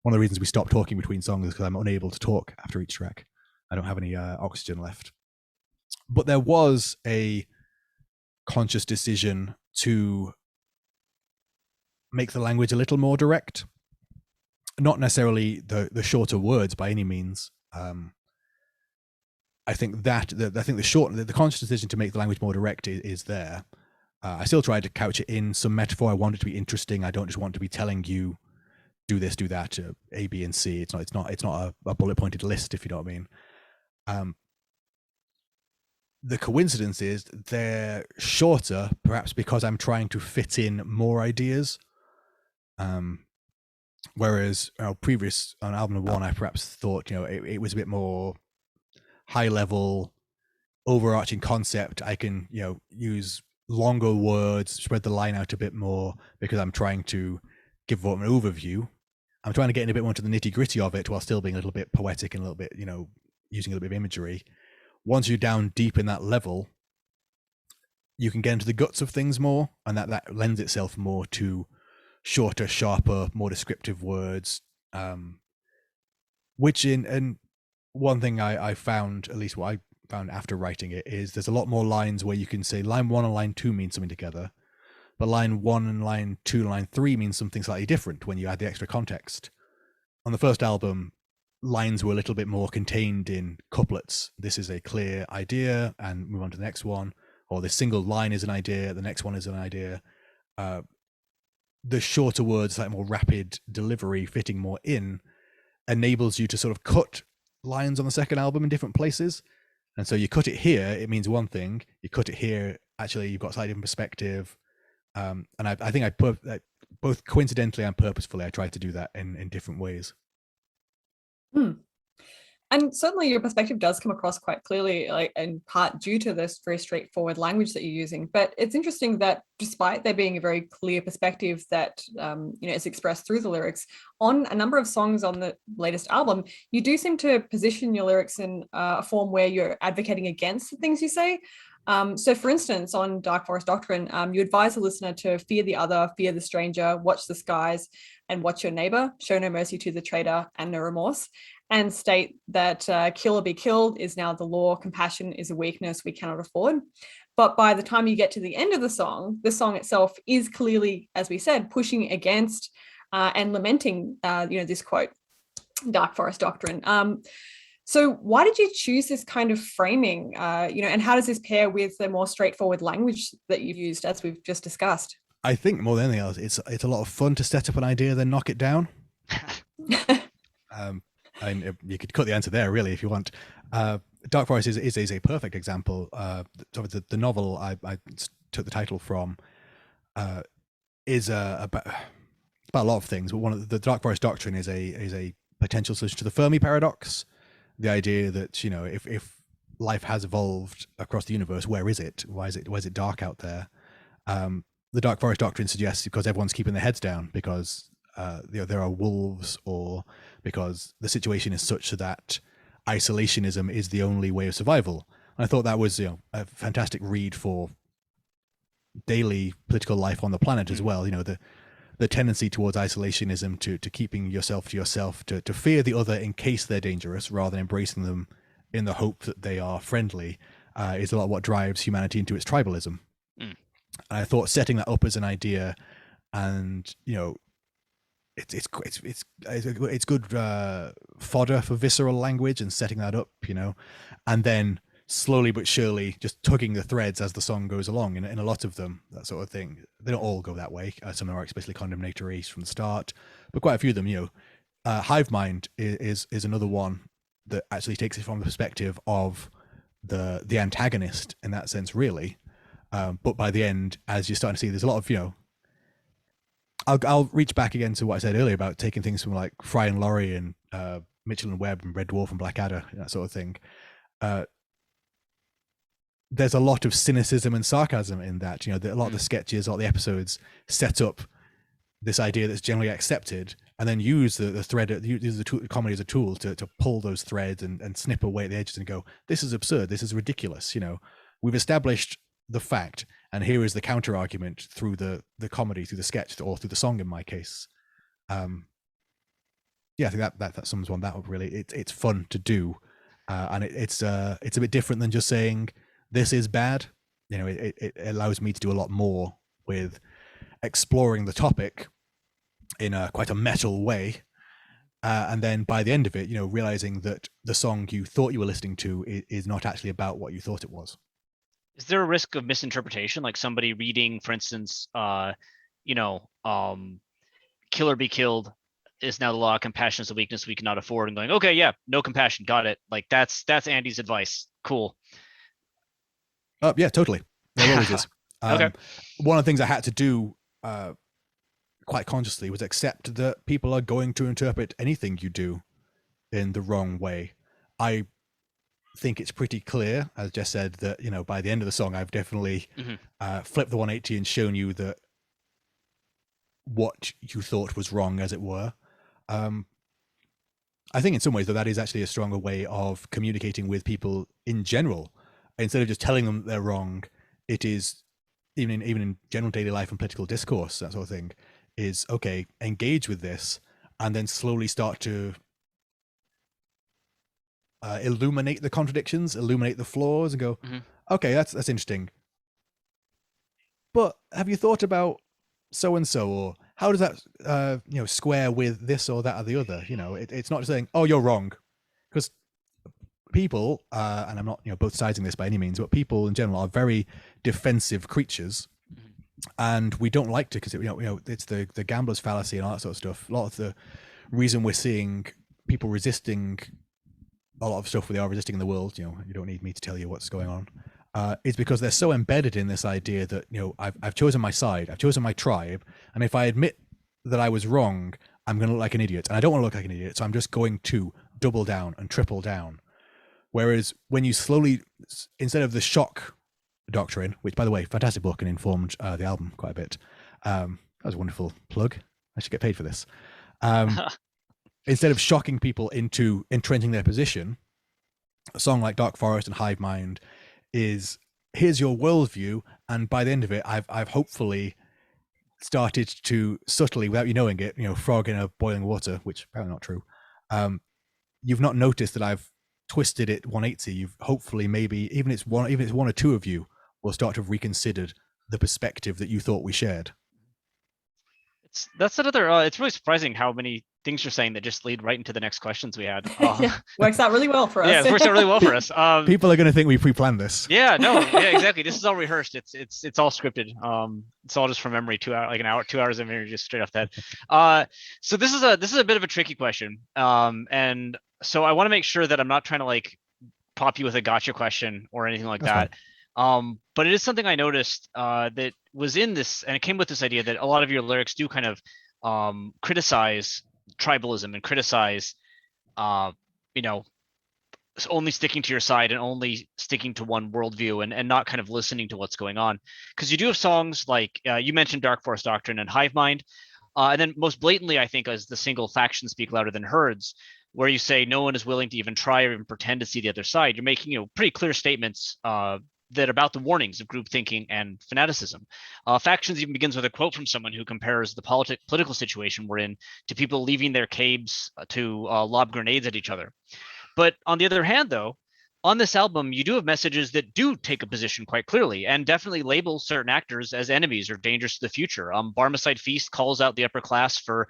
of the reasons we stopped talking between songs is because I'm unable to talk after each track. I don't have any oxygen left. But there was a conscious decision to make the language a little more direct, not necessarily the shorter words by any means. I think the conscious decision to make the language more direct is there. I still try to couch it in some metaphor. I want it to be interesting. I don't just want to be telling you do this, do that, A, B, and C. It's not a bullet pointed list, if you know what I mean. The coincidence is they're shorter, perhaps because I'm trying to fit in more ideas. Whereas previous on album one, I perhaps thought it was a bit more high level, overarching concept. I can use longer words, spread the line out a bit more because I'm trying to give an overview. I'm trying to get in a bit more into the nitty gritty of it while still being a little bit poetic and a little bit using a little bit of imagery. Once you're down deep in that level, you can get into the guts of things more, and that lends itself more to shorter, sharper, more descriptive words. Which in one thing I found, at least what I found after writing it, is there's a lot more lines where you can say line 1 and line 2 mean something together, but line 1 and line 2 and line 3 mean something slightly different when you add the extra context. On the first album, lines were a little bit more contained in couplets. This is a clear idea, and move on to the next one. Or this single line is an idea, the next one is an idea. The shorter words, like more rapid delivery, fitting more in, enables you to sort of cut lines on the second album in different places. And so you cut it here, it means one thing. You cut it here, actually, you've got a slightly different perspective. And I think both coincidentally and purposefully, I tried to do that in different ways. And certainly your perspective does come across quite clearly, like in part due to this very straightforward language that you're using. But it's interesting that despite there being a very clear perspective that is expressed through the lyrics, on a number of songs on the latest album, you do seem to position your lyrics in a form where you're advocating against the things you say. So for instance, on Dark Forest Doctrine, you advise the listener to fear the other, fear the stranger, watch the skies, and watch your neighbor, show no mercy to the traitor, and no remorse, and state that kill or be killed is now the law, compassion is a weakness we cannot afford. But by the time you get to the end of the song itself is clearly, as we said, pushing against and lamenting, this quote, Dark Forest Doctrine. So why did you choose this kind of framing, and how does this pair with the more straightforward language that you've used, as we've just discussed? I think more than anything else, it's a lot of fun to set up an idea, then knock it down. You could cut the answer there, really, if you want. Dark Forest is a perfect example. The novel I took the title from is about a lot of things, but one of the Dark Forest Doctrine is a potential solution to the Fermi paradox. The idea that if life has evolved across the universe, where is it? Why is it dark out there? The Dark Forest Doctrine suggests because everyone's keeping their heads down, because there are wolves, or because the situation is such that isolationism is the only way of survival. And I thought that was a fantastic read for daily political life on the planet as well. The tendency towards isolationism, to keeping yourself to yourself, to fear the other in case they're dangerous rather than embracing them in the hope that they are friendly, is a lot of what drives humanity into its tribalism. And I thought setting that up as an idea, and it's good fodder for visceral language, and setting that up, and then slowly but surely just tugging the threads as the song goes along. In a lot of them, that sort of thing. They don't all go that way. Some are explicitly condemnatory from the start, but quite a few of them, Hive Mind is another one that actually takes it from the perspective of the antagonist in that sense, really. But by the end, as you're starting to see, there's a lot of, I'll reach back again to what I said earlier about taking things from like Fry and Laurie and Mitchell and Webb and Red Dwarf and Blackadder, that sort of thing. There's a lot of cynicism and sarcasm in that. A lot of the sketches, a lot of the episodes set up this idea that's generally accepted, and then use the thread, use the comedy as a tool to pull those threads and snip away at the edges and go, this is absurd, this is ridiculous. We've established the fact, and here is the counter argument through the comedy, through the sketch, or through the song in my case. I think that sums one that up, really. It's fun to do, and it's a bit different than just saying this is bad. It allows me to do a lot more with exploring the topic in quite a metal way, and then by the end of it, realizing that the song you thought you were listening to is not actually about what you thought it was. Is there a risk of misinterpretation, like somebody reading, for instance, kill or be killed is now the law, compassion is a weakness we cannot afford, and going, okay, yeah, no compassion, got it. Like that's Andy's advice. Cool. Yeah, totally. There always is. Okay. One of the things I had to do quite consciously was accept that people are going to interpret anything you do in the wrong way. I think it's pretty clear, as Jess said, that by the end of the song I've definitely flipped the 180 and shown you that what you thought was wrong, as it were. I think in some ways that is actually a stronger way of communicating with people in general. Instead of just telling them they're wrong, it is even in general daily life and political discourse, that sort of thing, is okay, engage with this and then slowly start to illuminate the contradictions, illuminate the flaws, and go, okay, that's interesting. But have you thought about so and so, or how does that square with this or that or the other? It's not just saying, oh, you're wrong, because people, and I'm not both siding this by any means, but people in general are very defensive creatures, and we don't like to, because it's the gambler's fallacy and all that sort of stuff. A lot of the reason we're seeing people resisting a lot of stuff they are resisting in the world, you don't need me to tell you what's going on, is because they're so embedded in this idea that, you know, I've chosen my side, I've chosen my tribe, and if I admit that I was wrong, I'm going to look like an idiot, and I don't want to look like an idiot, so I'm just going to double down and triple down. Whereas when you slowly, instead of the shock doctrine, which, by the way, fantastic book and informed the album quite a bit. That was a wonderful plug. I should get paid for this. Instead of shocking people into entrenching their position, a song like Dark Forest and Hive Mind is, here's your worldview, and by the end of it, I've hopefully started to subtly, without you knowing it, you know, frog in a boiling water, which apparently not true. You've not noticed that I've twisted it 180. You've hopefully, maybe even it's one or two of you will start to have reconsidered the perspective that you thought we shared. That's another. It's really surprising how many things you're saying that just lead right into the next questions we had. Works out really well for us. Yeah, it works out really well for us. People are going to think we pre-planned this. Yeah, no, yeah, exactly. This is all rehearsed. It's all scripted. It's all just from memory. 2 hours of memory just straight off the head. So this is a bit of a tricky question. And so I want to make sure that I'm not trying to like pop you with a gotcha question or anything like that. But it is something I noticed that was in this, and it came with this idea that a lot of your lyrics do kind of criticize tribalism and criticize, you know, only sticking to your side and only sticking to one worldview and not kind of listening to what's going on. Because you do have songs like you mentioned Dark Forest Doctrine and Hive Mind. And then most blatantly, I think, as the single Factions Speak Louder Than Herds, where you say no one is willing to even try or even pretend to see the other side. You're making, you know, pretty clear statements that about the warnings of group thinking and fanaticism. Factions even begins with a quote from someone who compares the political situation we're in to people leaving their caves to lob grenades at each other. But on the other hand, though, on this album, you do have messages that do take a position quite clearly and definitely label certain actors as enemies or dangerous to the future. Barmecide Feast calls out the upper class for,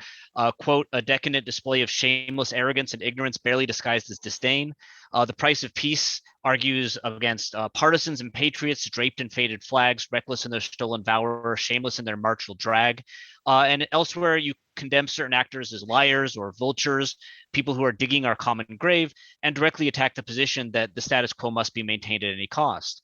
quote, a decadent display of shameless arrogance and ignorance barely disguised as disdain. The Price of Peace argues against partisans and patriots draped in faded flags, reckless in their stolen valor, shameless in their martial drag. And elsewhere, you condemn certain actors as liars or vultures, people who are digging our common grave, and directly attack the position that the status quo must be maintained at any cost.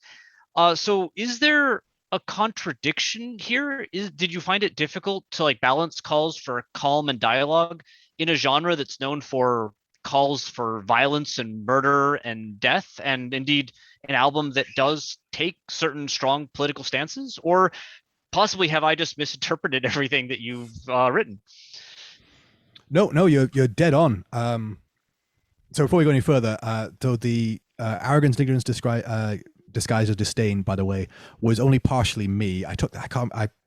So is there a contradiction here? Did you find it difficult to like balance calls for calm and dialogue in a genre that's known for calls for violence and murder and death, and indeed an album that does take certain strong political stances? Or possibly have I just misinterpreted everything that you've written? No, you're dead on. So before we go any further, so the arrogance and ignorance disguised as disdain, by the way, was only partially me.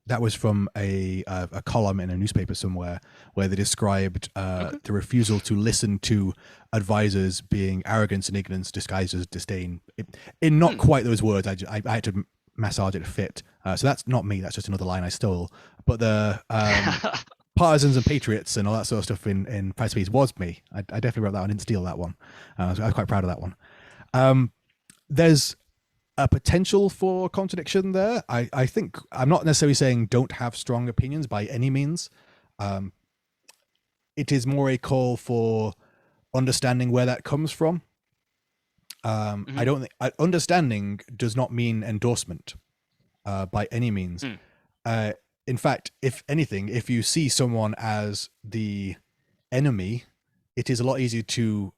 That was from a column in a newspaper somewhere where they described the refusal to listen to advisors being arrogance and ignorance disguised as disdain. In not quite those words, I had to massage it to fit. So that's not me. That's just another line I stole. But the partisans and patriots and all that sort of stuff in Price of Peace was me. I definitely wrote that one. I didn't steal that one. I was quite proud of that one. There's a potential for contradiction there. I think I'm not necessarily saying don't have strong opinions by any means. It is more a call for understanding where that comes from. I don't think understanding does not mean endorsement by any means. In fact, if anything, if you see someone as the enemy, it is a lot easier to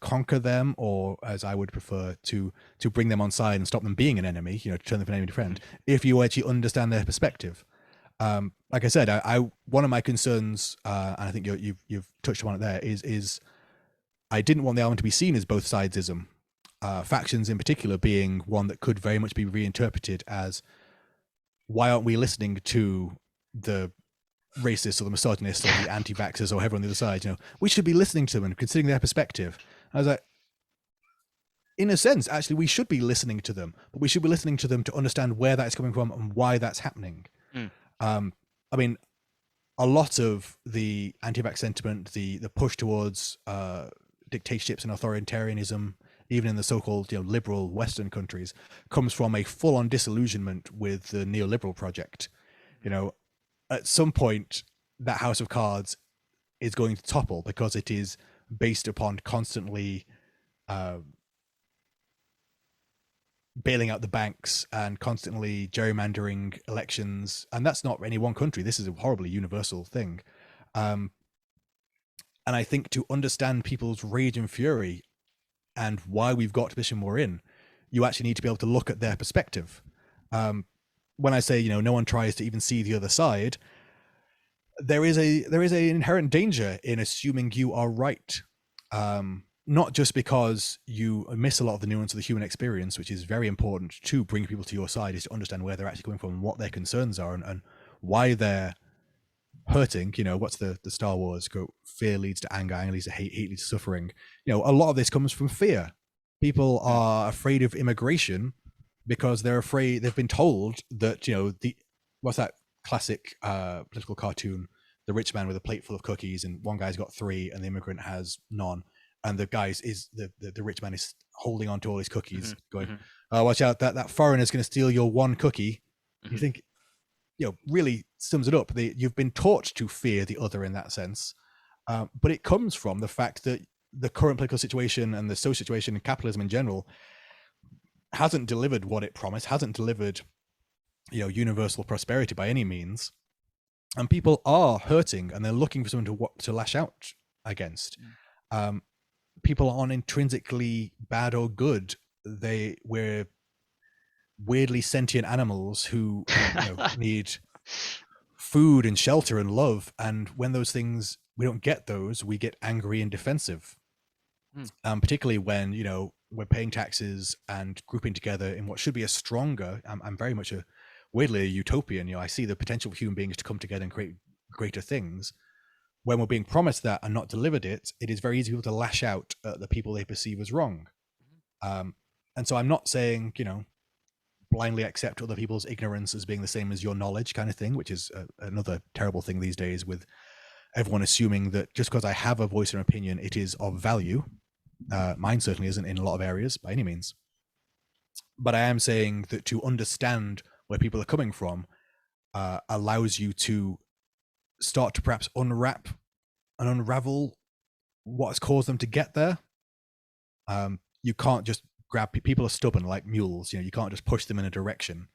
conquer them, or as I would prefer, to bring them on side and stop them being an enemy, you know, to turn them from enemy to friend, if you actually understand their perspective. Like I said, I one of my concerns, and I think you've touched upon it there, is I didn't want the album to be seen as both sidesism. Factions in particular being one that could very much be reinterpreted as, why aren't we listening to the racists or the misogynists or the anti-vaxxers or whoever on the other side? You know, we should be listening to them and considering their perspective. I was like, in a sense, actually, we should be listening to them, but we should be listening to them to understand where that is coming from and why that's happening. I mean, a lot of the anti-vax sentiment, the push towards dictatorships and authoritarianism, even in the so-called, you know, liberal Western countries, comes from a full-on disillusionment with the neoliberal project. You know, at some point, that house of cards is going to topple because it is based upon constantly bailing out the banks and constantly gerrymandering elections. And that's not any one country. This is a horribly universal thing. And I think to understand people's rage and fury and why we've got to the position we're in, you actually need to be able to look at their perspective. When I say, you know, no one tries to even see the other side, there is an inherent danger in assuming you are right. Not just because you miss a lot of the nuance of the human experience, which is very important to bring people to your side, is to understand where they're actually coming from and what their concerns are and why they're hurting. You know, what's the Star Wars quote, fear leads to anger, anger leads to hate, hate leads to suffering. You know, a lot of this comes from fear. People are afraid of immigration because they're afraid, they've been told that, you know, what's that classic political cartoon, the rich man with a plate full of cookies and one guy's got 3 and the immigrant has none, and the guy's is the rich man is holding on to all his cookies, going, oh, watch out, that foreigner's going to steal your one cookie. You think, you know, really sums it up. You've been taught to fear the other in that sense, but it comes from the fact that the current political situation and the social situation and capitalism in general hasn't delivered what it promised, hasn't delivered, you know, universal prosperity by any means, and people are hurting and they're looking for someone to lash out against. People aren't intrinsically bad or good. We're weirdly sentient animals who you know, need food and shelter and love, and when those things, we don't get those, we get angry and defensive. Particularly when, you know, we're paying taxes and grouping together in what should be a stronger, I'm very much weirdly a utopian. You know, I see the potential for human beings to come together and create greater things. When we're being promised that and not delivered it, it is very easy for people to lash out at the people they perceive as wrong. And so I'm not saying, you know, blindly accept other people's ignorance as being the same as your knowledge kind of thing, which is another terrible thing these days, with everyone assuming that just because I have a voice or an opinion, it is of value. Mine certainly isn't in a lot of areas by any means. But I am saying that to understand where people are coming from allows you to start to perhaps unwrap and unravel what has caused them to get there. You can't just grab people are stubborn like mules. You know, you can't just push them in a direction,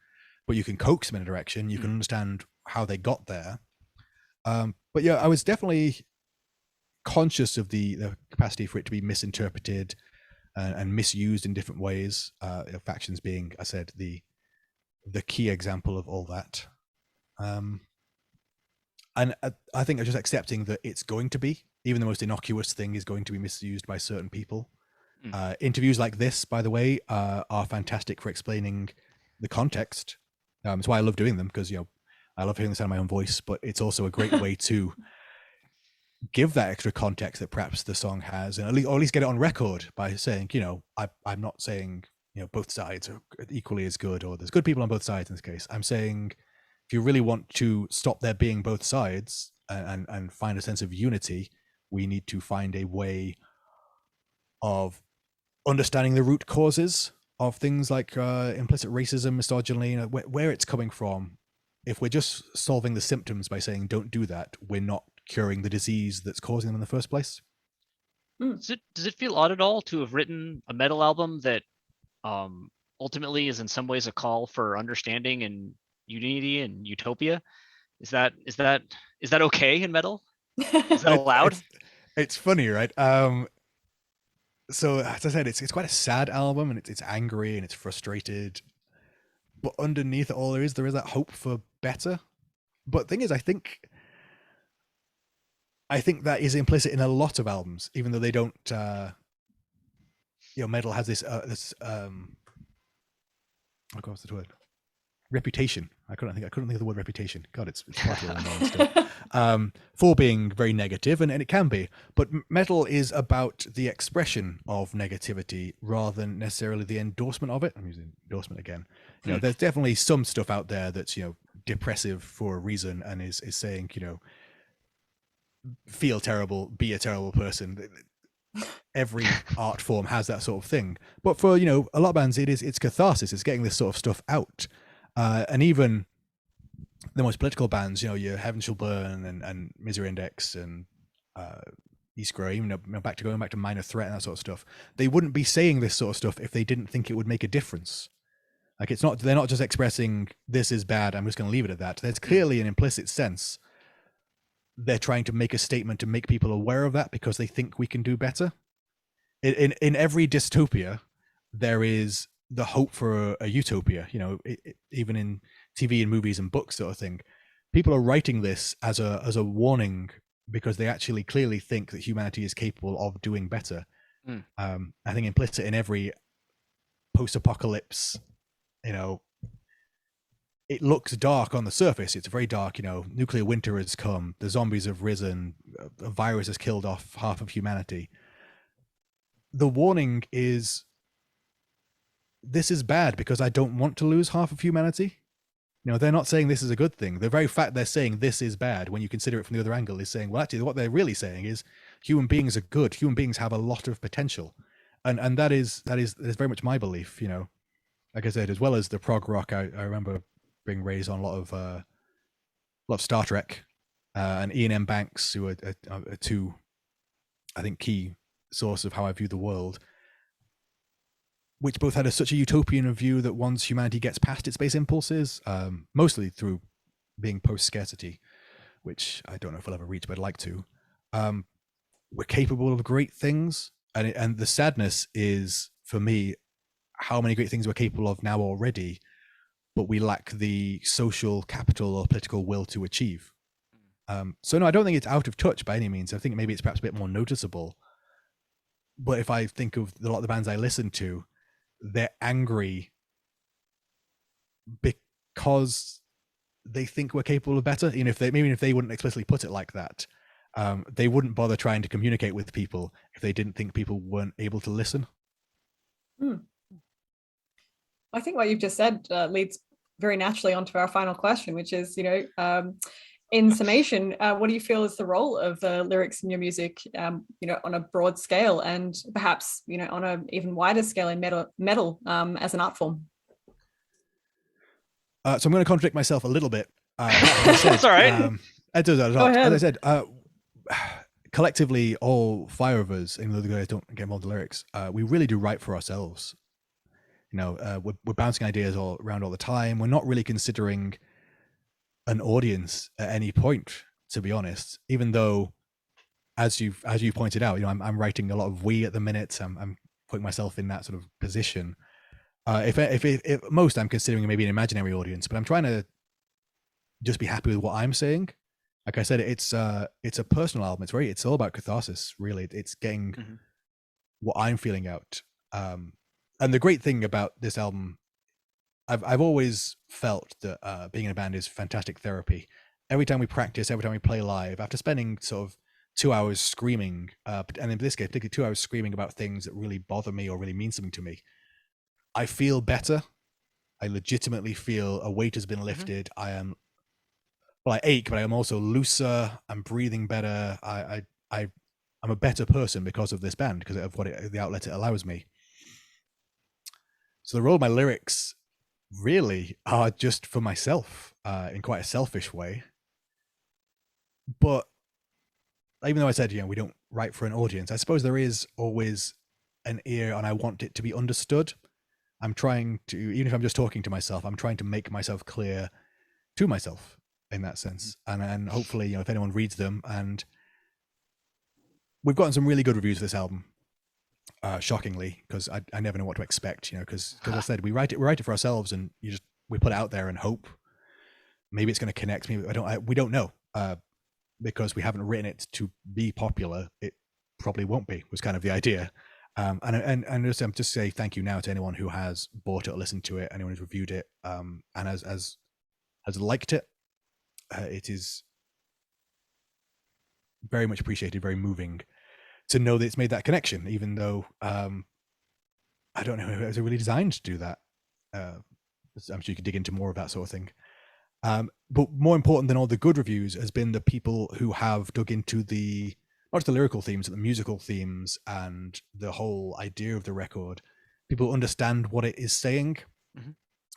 but you can coax them in a direction. You can understand how they got there. But yeah, I was definitely conscious of the capacity for it to be misinterpreted and misused in different ways. Factions being, I said, the key example of all that. And I think just accepting that it's going to be, even the most innocuous thing is going to be misused by certain people. Interviews like this, by the way, are fantastic for explaining the context. That's why I love doing them, because, you know, I love hearing the sound of my own voice, but it's also a great way to give that extra context that perhaps the song has, and at least get it on record by saying, you know, I'm not saying, you know, both sides are equally as good, or there's good people on both sides in this case. I'm saying if you really want to stop there being both sides and find a sense of unity, we need to find a way of understanding the root causes of things like implicit racism, misogyny, you know, where it's coming from. If we're just solving the symptoms by saying don't do that, we're not curing the disease that's causing them in the first place. Does it feel odd at all to have written a metal album that ultimately is in some ways a call for understanding and unity and utopia? Is that okay in metal? Is that allowed? It's funny, right? So as I said, it's quite a sad album, and it's angry and it's frustrated, but underneath it all there is that hope for better. But the thing is, I think that is implicit in a lot of albums, even though they don't. You know, metal has this oh God, what's the word? Reputation. I couldn't think of the word reputation. God, it's far too long still. For being very negative, and it can be. But metal is about the expression of negativity rather than necessarily the endorsement of it. I'm using endorsement again. You know, there's definitely some stuff out there that's, you know, depressive for a reason and is saying, you know, feel terrible, be a terrible person. Every art form has that sort of thing. But for, you know, a lot of bands, it's catharsis. It's getting this sort of stuff out. And even the most political bands, you know, your Heaven Shall Burn and Misery Index and East Grey, you know, going back to Minor Threat and that sort of stuff, they wouldn't be saying this sort of stuff if they didn't think it would make a difference. Like they're not just expressing this is bad, I'm just going to leave it at that. There's clearly an implicit sense they're trying to make a statement to make people aware of that because they think we can do better. In every dystopia, there is the hope for a utopia. You know, even in TV and movies and books, sort of thing. People are writing this as a warning because they actually clearly think that humanity is capable of doing better. I think implicit in every post-apocalypse, you know, it looks dark on the surface. It's very dark, you know, nuclear winter has come, the zombies have risen, a virus has killed off half of humanity. The warning is, this is bad because I don't want to lose half of humanity. You know, they're not saying this is a good thing. The very fact they're saying this is bad, when you consider it from the other angle, is saying, well, actually, what they're really saying is human beings are good. Human beings have a lot of potential. And that is very much my belief, you know. Like I said, as well as the prog rock, I remember being raised on a lot of Star Trek, and Ian M. Banks, who are two, I think, key source of how I view the world, which both had such a utopian view that once humanity gets past its base impulses, mostly through being post-scarcity, which I don't know if we'll ever reach, but I'd like to, we're capable of great things. And the sadness is, for me, how many great things we're capable of now already, but we lack the social capital or political will to achieve. So no, I don't think it's out of touch by any means. I think maybe it's perhaps a bit more noticeable. But if I think of a lot of the bands I listen to, they're angry because they think we're capable of better. You know, even if they wouldn't explicitly put it like that, they wouldn't bother trying to communicate with people if they didn't think people weren't able to listen. I think what you've just said leads very naturally onto our final question, which is, you know, in summation, what do you feel is the role of the lyrics in your music, you know, on a broad scale, and perhaps, you know, on an even wider scale in metal as an art form? So I'm going to contradict myself a little bit. That's all right. As I said, collectively, all 5 of us, even though the guys don't get involved in lyrics, we really do write for ourselves. You know, we're bouncing ideas all around all the time. We're not really considering an audience at any point, to be honest. Even though, as you pointed out, you know, I'm writing a lot of we at the minute. I'm putting myself in that sort of position. If most, I'm considering maybe an imaginary audience, but I'm trying to just be happy with what I'm saying. Like I said, it's a personal album. It's all about catharsis, really. It's getting what I'm feeling out. And the great thing about this album, I've always felt that being in a band is fantastic therapy. Every time we practice, every time we play live, after spending sort of 2 hours screaming, and in this case, particularly 2 hours screaming about things that really bother me or really mean something to me, I feel better. I legitimately feel a weight has been lifted. I ache, but I am also looser. I'm breathing better. I'm a better person because of this band, because of the outlet it allows me. So the role of my lyrics really are just for myself, in quite a selfish way. But even though I said, you know, we don't write for an audience, I suppose there is always an ear, and I want it to be understood. I'm trying to, even if I'm just talking to myself, I'm trying to make myself clear to myself in that sense. And hopefully, you know, if anyone reads them, and we've gotten some really good reviews of this album, shockingly, because I never know what to expect, you know, because I said, we write it for ourselves, and we put it out there and hope maybe it's going to connect. Maybe we don't know, because we haven't written it to be popular. It probably won't be, was kind of the idea. And just say thank you now to anyone who has bought it or listened to it, anyone who's reviewed it, and has liked it. It is very much appreciated, very moving to know that it's made that connection, even though I don't know if it was really designed to do that. I'm sure you could dig into more of that sort of thing. But more important than all the good reviews has been the people who have dug into not just the lyrical themes, but the musical themes and the whole idea of the record. People understand what it is saying.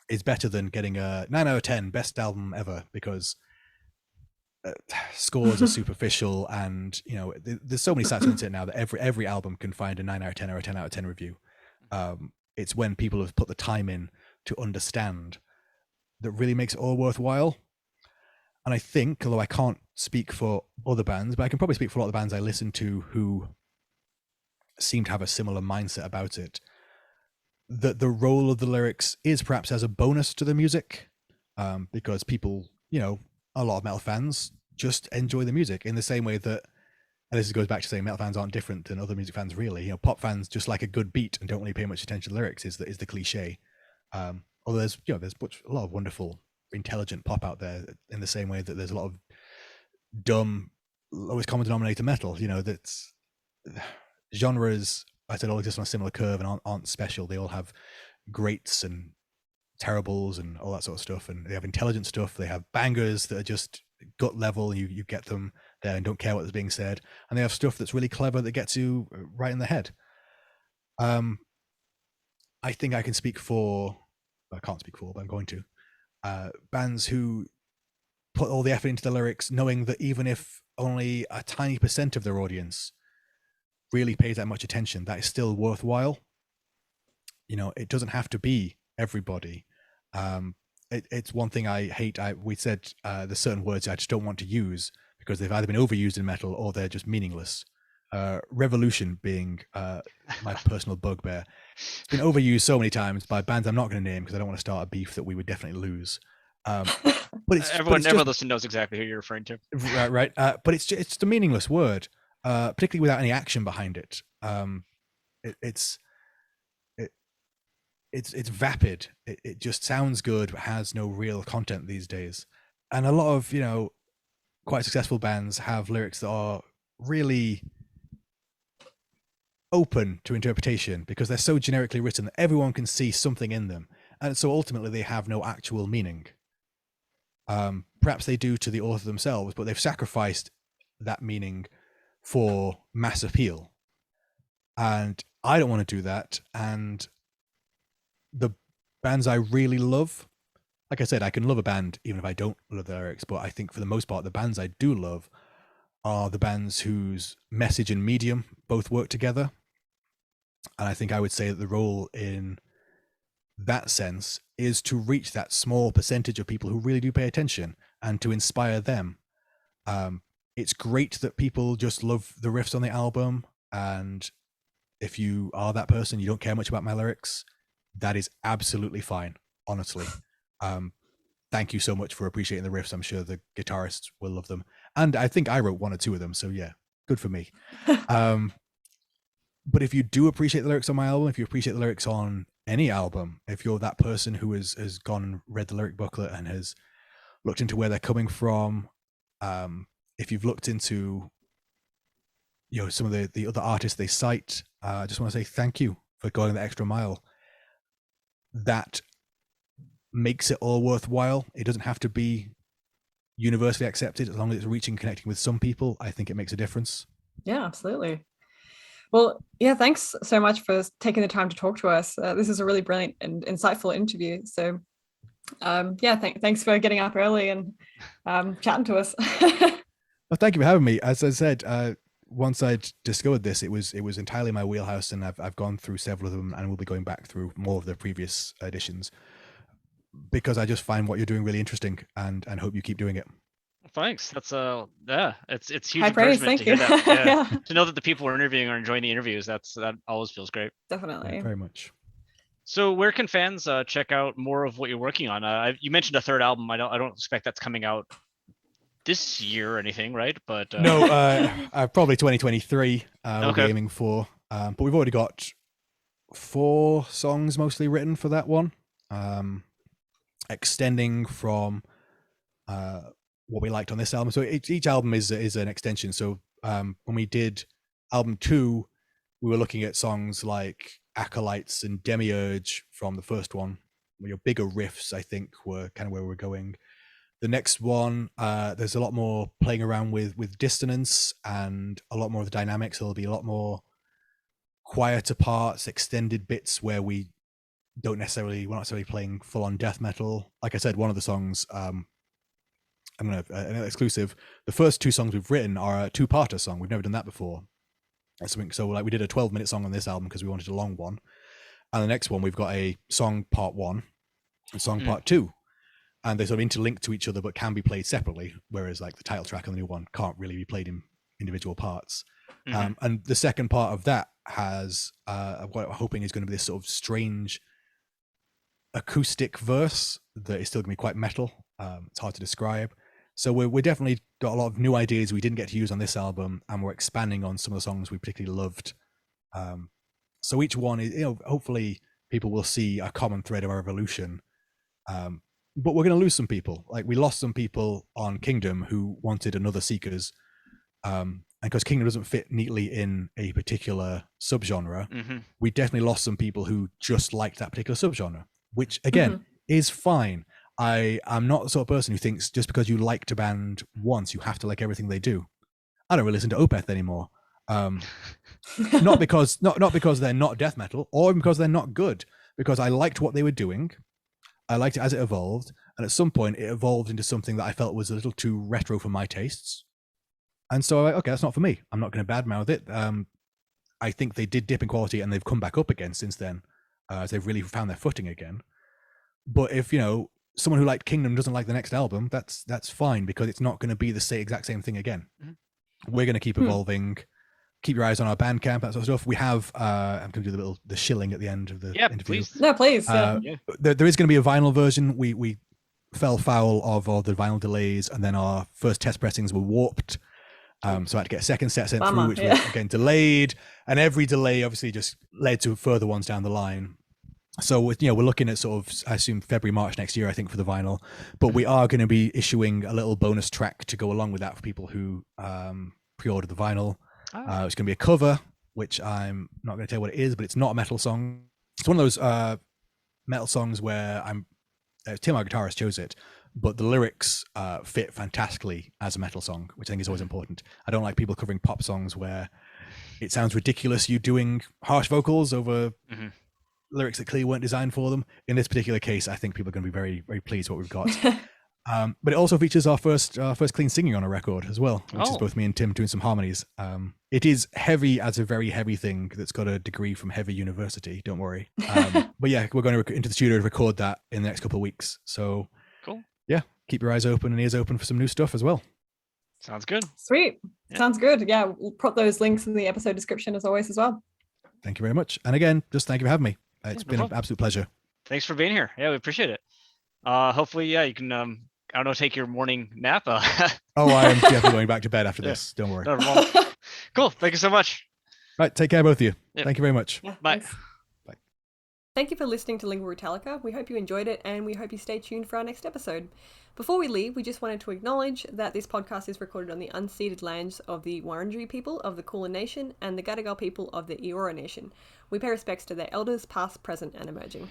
Is better than getting a 9 out of 10 best album ever, because scores are superficial, and you know, there's so many sites on the internet now that every album can find a 9 out of 10 or a 10 out of 10 review. It's when people have put the time in, to understand that really makes it all worthwhile. And I think, although I can't speak for other bands, but I can probably speak for a lot of the bands I listen to who seem to have a similar mindset about it, that the role of the lyrics is perhaps as a bonus to the music, because people, a lot of metal fans just enjoy the music in the same way that, and this goes back to saying metal fans aren't different than other music fans really. Pop fans just like a good beat and don't really pay much attention to lyrics is the cliche. Although there's a lot of wonderful, intelligent pop out there in the same way that there's a lot of dumb, lowest common denominator metal. That's genres, I said, all exist on a similar curve and aren't special. They all have greats and terribles and all that sort of stuff, and they have intelligent stuff. They have bangers that are just gut level. You get them there and don't care what's being said, and they have stuff that's really clever that gets you right in the head. I think I can speak for, I can't speak for, but I'm going to, bands who put all the effort into the lyrics, knowing that even if only a tiny % of their audience really pays that much attention, that is still worthwhile. It doesn't have to be everybody. It's one thing I hate. We said there's certain words I just don't want to use because they've either been overused in metal or they're just meaningless. Revolution being my personal bugbear. It's been overused so many times by bands I'm not going to name because I don't want to start a beef that we would definitely lose. But everyone listening knows exactly who you're referring to. Right. But it's just a meaningless word, particularly without any action behind it. It's vapid. It just sounds good, but has no real content these days. And a lot of quite successful bands have lyrics that are really open to interpretation because they're so generically written that everyone can see something in them, and so ultimately they have no actual meaning. Perhaps they do to the author themselves, but they've sacrificed that meaning for mass appeal, and I don't want to do that. And the bands I really love, like I said, I can love a band even if I don't love the lyrics, but I think for the most part the bands I do love are the bands whose message and medium both work together. And I think I would say that the role in that sense is to reach that small percentage of people who really do pay attention and to inspire them. It's great that people just love the riffs on the album, and if you are that person, you don't care much about my lyrics, that is absolutely fine, honestly. Thank you so much for appreciating the riffs. I'm sure the guitarists will love them, and I think I wrote one or two of them, so yeah, good for me. But if you do appreciate the lyrics on my album, if you appreciate the lyrics on any album, if you're that person who has gone and read the lyric booklet and has looked into where they're coming from, if you've looked into some of the other artists they cite, I just want to say thank you for going the extra mile. That makes it all worthwhile. It doesn't have to be universally accepted. As long as it's reaching, connecting with some people, I think it makes a difference. Yeah, absolutely. Well, yeah, thanks so much for taking the time to talk to us. This is a really brilliant and insightful interview. So, thanks for getting up early and chatting to us. Well, thank you for having me. As I said, once I'd discovered this, it was entirely my wheelhouse, and I've gone through several of them, and we'll be going back through more of the previous editions because I just find what you're doing really interesting, and hope you keep doing it. Thanks. That's it's huge high praise. encouragement Thank to you. hear that. Yeah. Yeah. To know that the people we're interviewing are enjoying the interviews, that always feels great. Definitely. Yeah, very much. So where can fans check out more of what you're working on? You mentioned a third album. I don't expect that's coming out this year or anything, right? But no, probably 2023. We'll be Okay. aiming for, but we've already got 4 songs mostly written for that one, extending from what we liked on this album. So each album is an extension. So when we did album 2, we were looking at songs like Acolytes and Demiurge from the first one. Your bigger riffs, I think, were kind of where we're going. The next one, there's a lot more playing around with dissonance and a lot more of the dynamics. There'll be a lot more quieter parts, extended bits where we're not necessarily playing full on death metal. Like I said, one of the songs, I'm gonna an exclusive. The first 2 songs we've written are a 2-parter song. We've never done that before. So like we did a 12-minute song on this album because we wanted a long one, and the next one we've got a song part 1, and song part 2, and they sort of interlink to each other but can be played separately, whereas like the title track on the new one can't really be played in individual parts. And the second part of that has what I'm hoping is going to be this sort of strange acoustic verse that is still going to be quite metal. It's hard to describe. So we're definitely got a lot of new ideas we didn't get to use on this album, and we're expanding on some of the songs we particularly loved. So each one is, hopefully people will see a common thread of our evolution. But we're going to lose some people. Like we lost some people on Kingdom who wanted another Seekers. And because Kingdom doesn't fit neatly in a particular subgenre, we definitely lost some people who just liked that particular subgenre, which again is fine. I'm not the sort of person who thinks just because you liked a band once, you have to like everything they do. I don't really listen to Opeth anymore. Not because they're not death metal, or even because they're not good, because I liked what they were doing. I liked it as it evolved, and at some point it evolved into something that I felt was a little too retro for my tastes. And so, okay, that's not for me. I'm not going to badmouth it. I think they did dip in quality, and they've come back up again since then, as they've really found their footing again. But if someone who liked Kingdom doesn't like the next album, that's fine, because it's not going to be the exact same thing again. We're going to keep evolving. Keep your eyes on our Bandcamp, that sort of stuff. We have I'm going to do the shilling at the end of the interview. Please. No, please. There is going to be a vinyl version. We fell foul of all the vinyl delays, and then our first test pressings were warped. So I had to get a second set sent through, which was again delayed, and every delay obviously just led to further ones down the line. So we're looking at sort of, I assume, February, March next year, I think, for the vinyl. But we are going to be issuing a little bonus track to go along with that for people who pre-order the vinyl. It's going to be a cover, which I'm not going to tell you what it is, but it's not a metal song. It's one of those metal songs where Tim, our guitarist, chose it, but the lyrics fit fantastically as a metal song, which I think is always important. I don't like people covering pop songs where it sounds ridiculous, you doing harsh vocals over lyrics that clearly weren't designed for them. In this particular case, I think people are going to be very, very pleased with what we've got. But it also features our first clean singing on a record as well, which is both me and Tim doing some harmonies. It is heavy as a very heavy thing that's got a degree from Heavy University, don't worry. But yeah, we're going to into the studio to record that in the next couple of weeks. So cool. Yeah, keep your eyes open and ears open for some new stuff as well. Sounds good. Sweet. Yeah. Sounds good. Yeah, we'll put those links in the episode description as always as well. Thank you very much. And again, just thank you for having me. It's been an absolute pleasure. Thanks for being here. Yeah, we appreciate it. Hopefully, you can, I don't know, take your morning nap. I am definitely going back to bed after this. Don't worry. Cool. Thank you so much. Right. Take care, both of you. Yep. Thank you very much. Yeah, bye. Thanks. Bye. Thank you for listening to Lingua Brutalica. We hope you enjoyed it, and we hope you stay tuned for our next episode. Before we leave, we just wanted to acknowledge that this podcast is recorded on the unceded lands of the Wurundjeri people of the Kulin Nation and the Gadigal people of the Eora Nation. We pay respects to their elders, past, present, and emerging.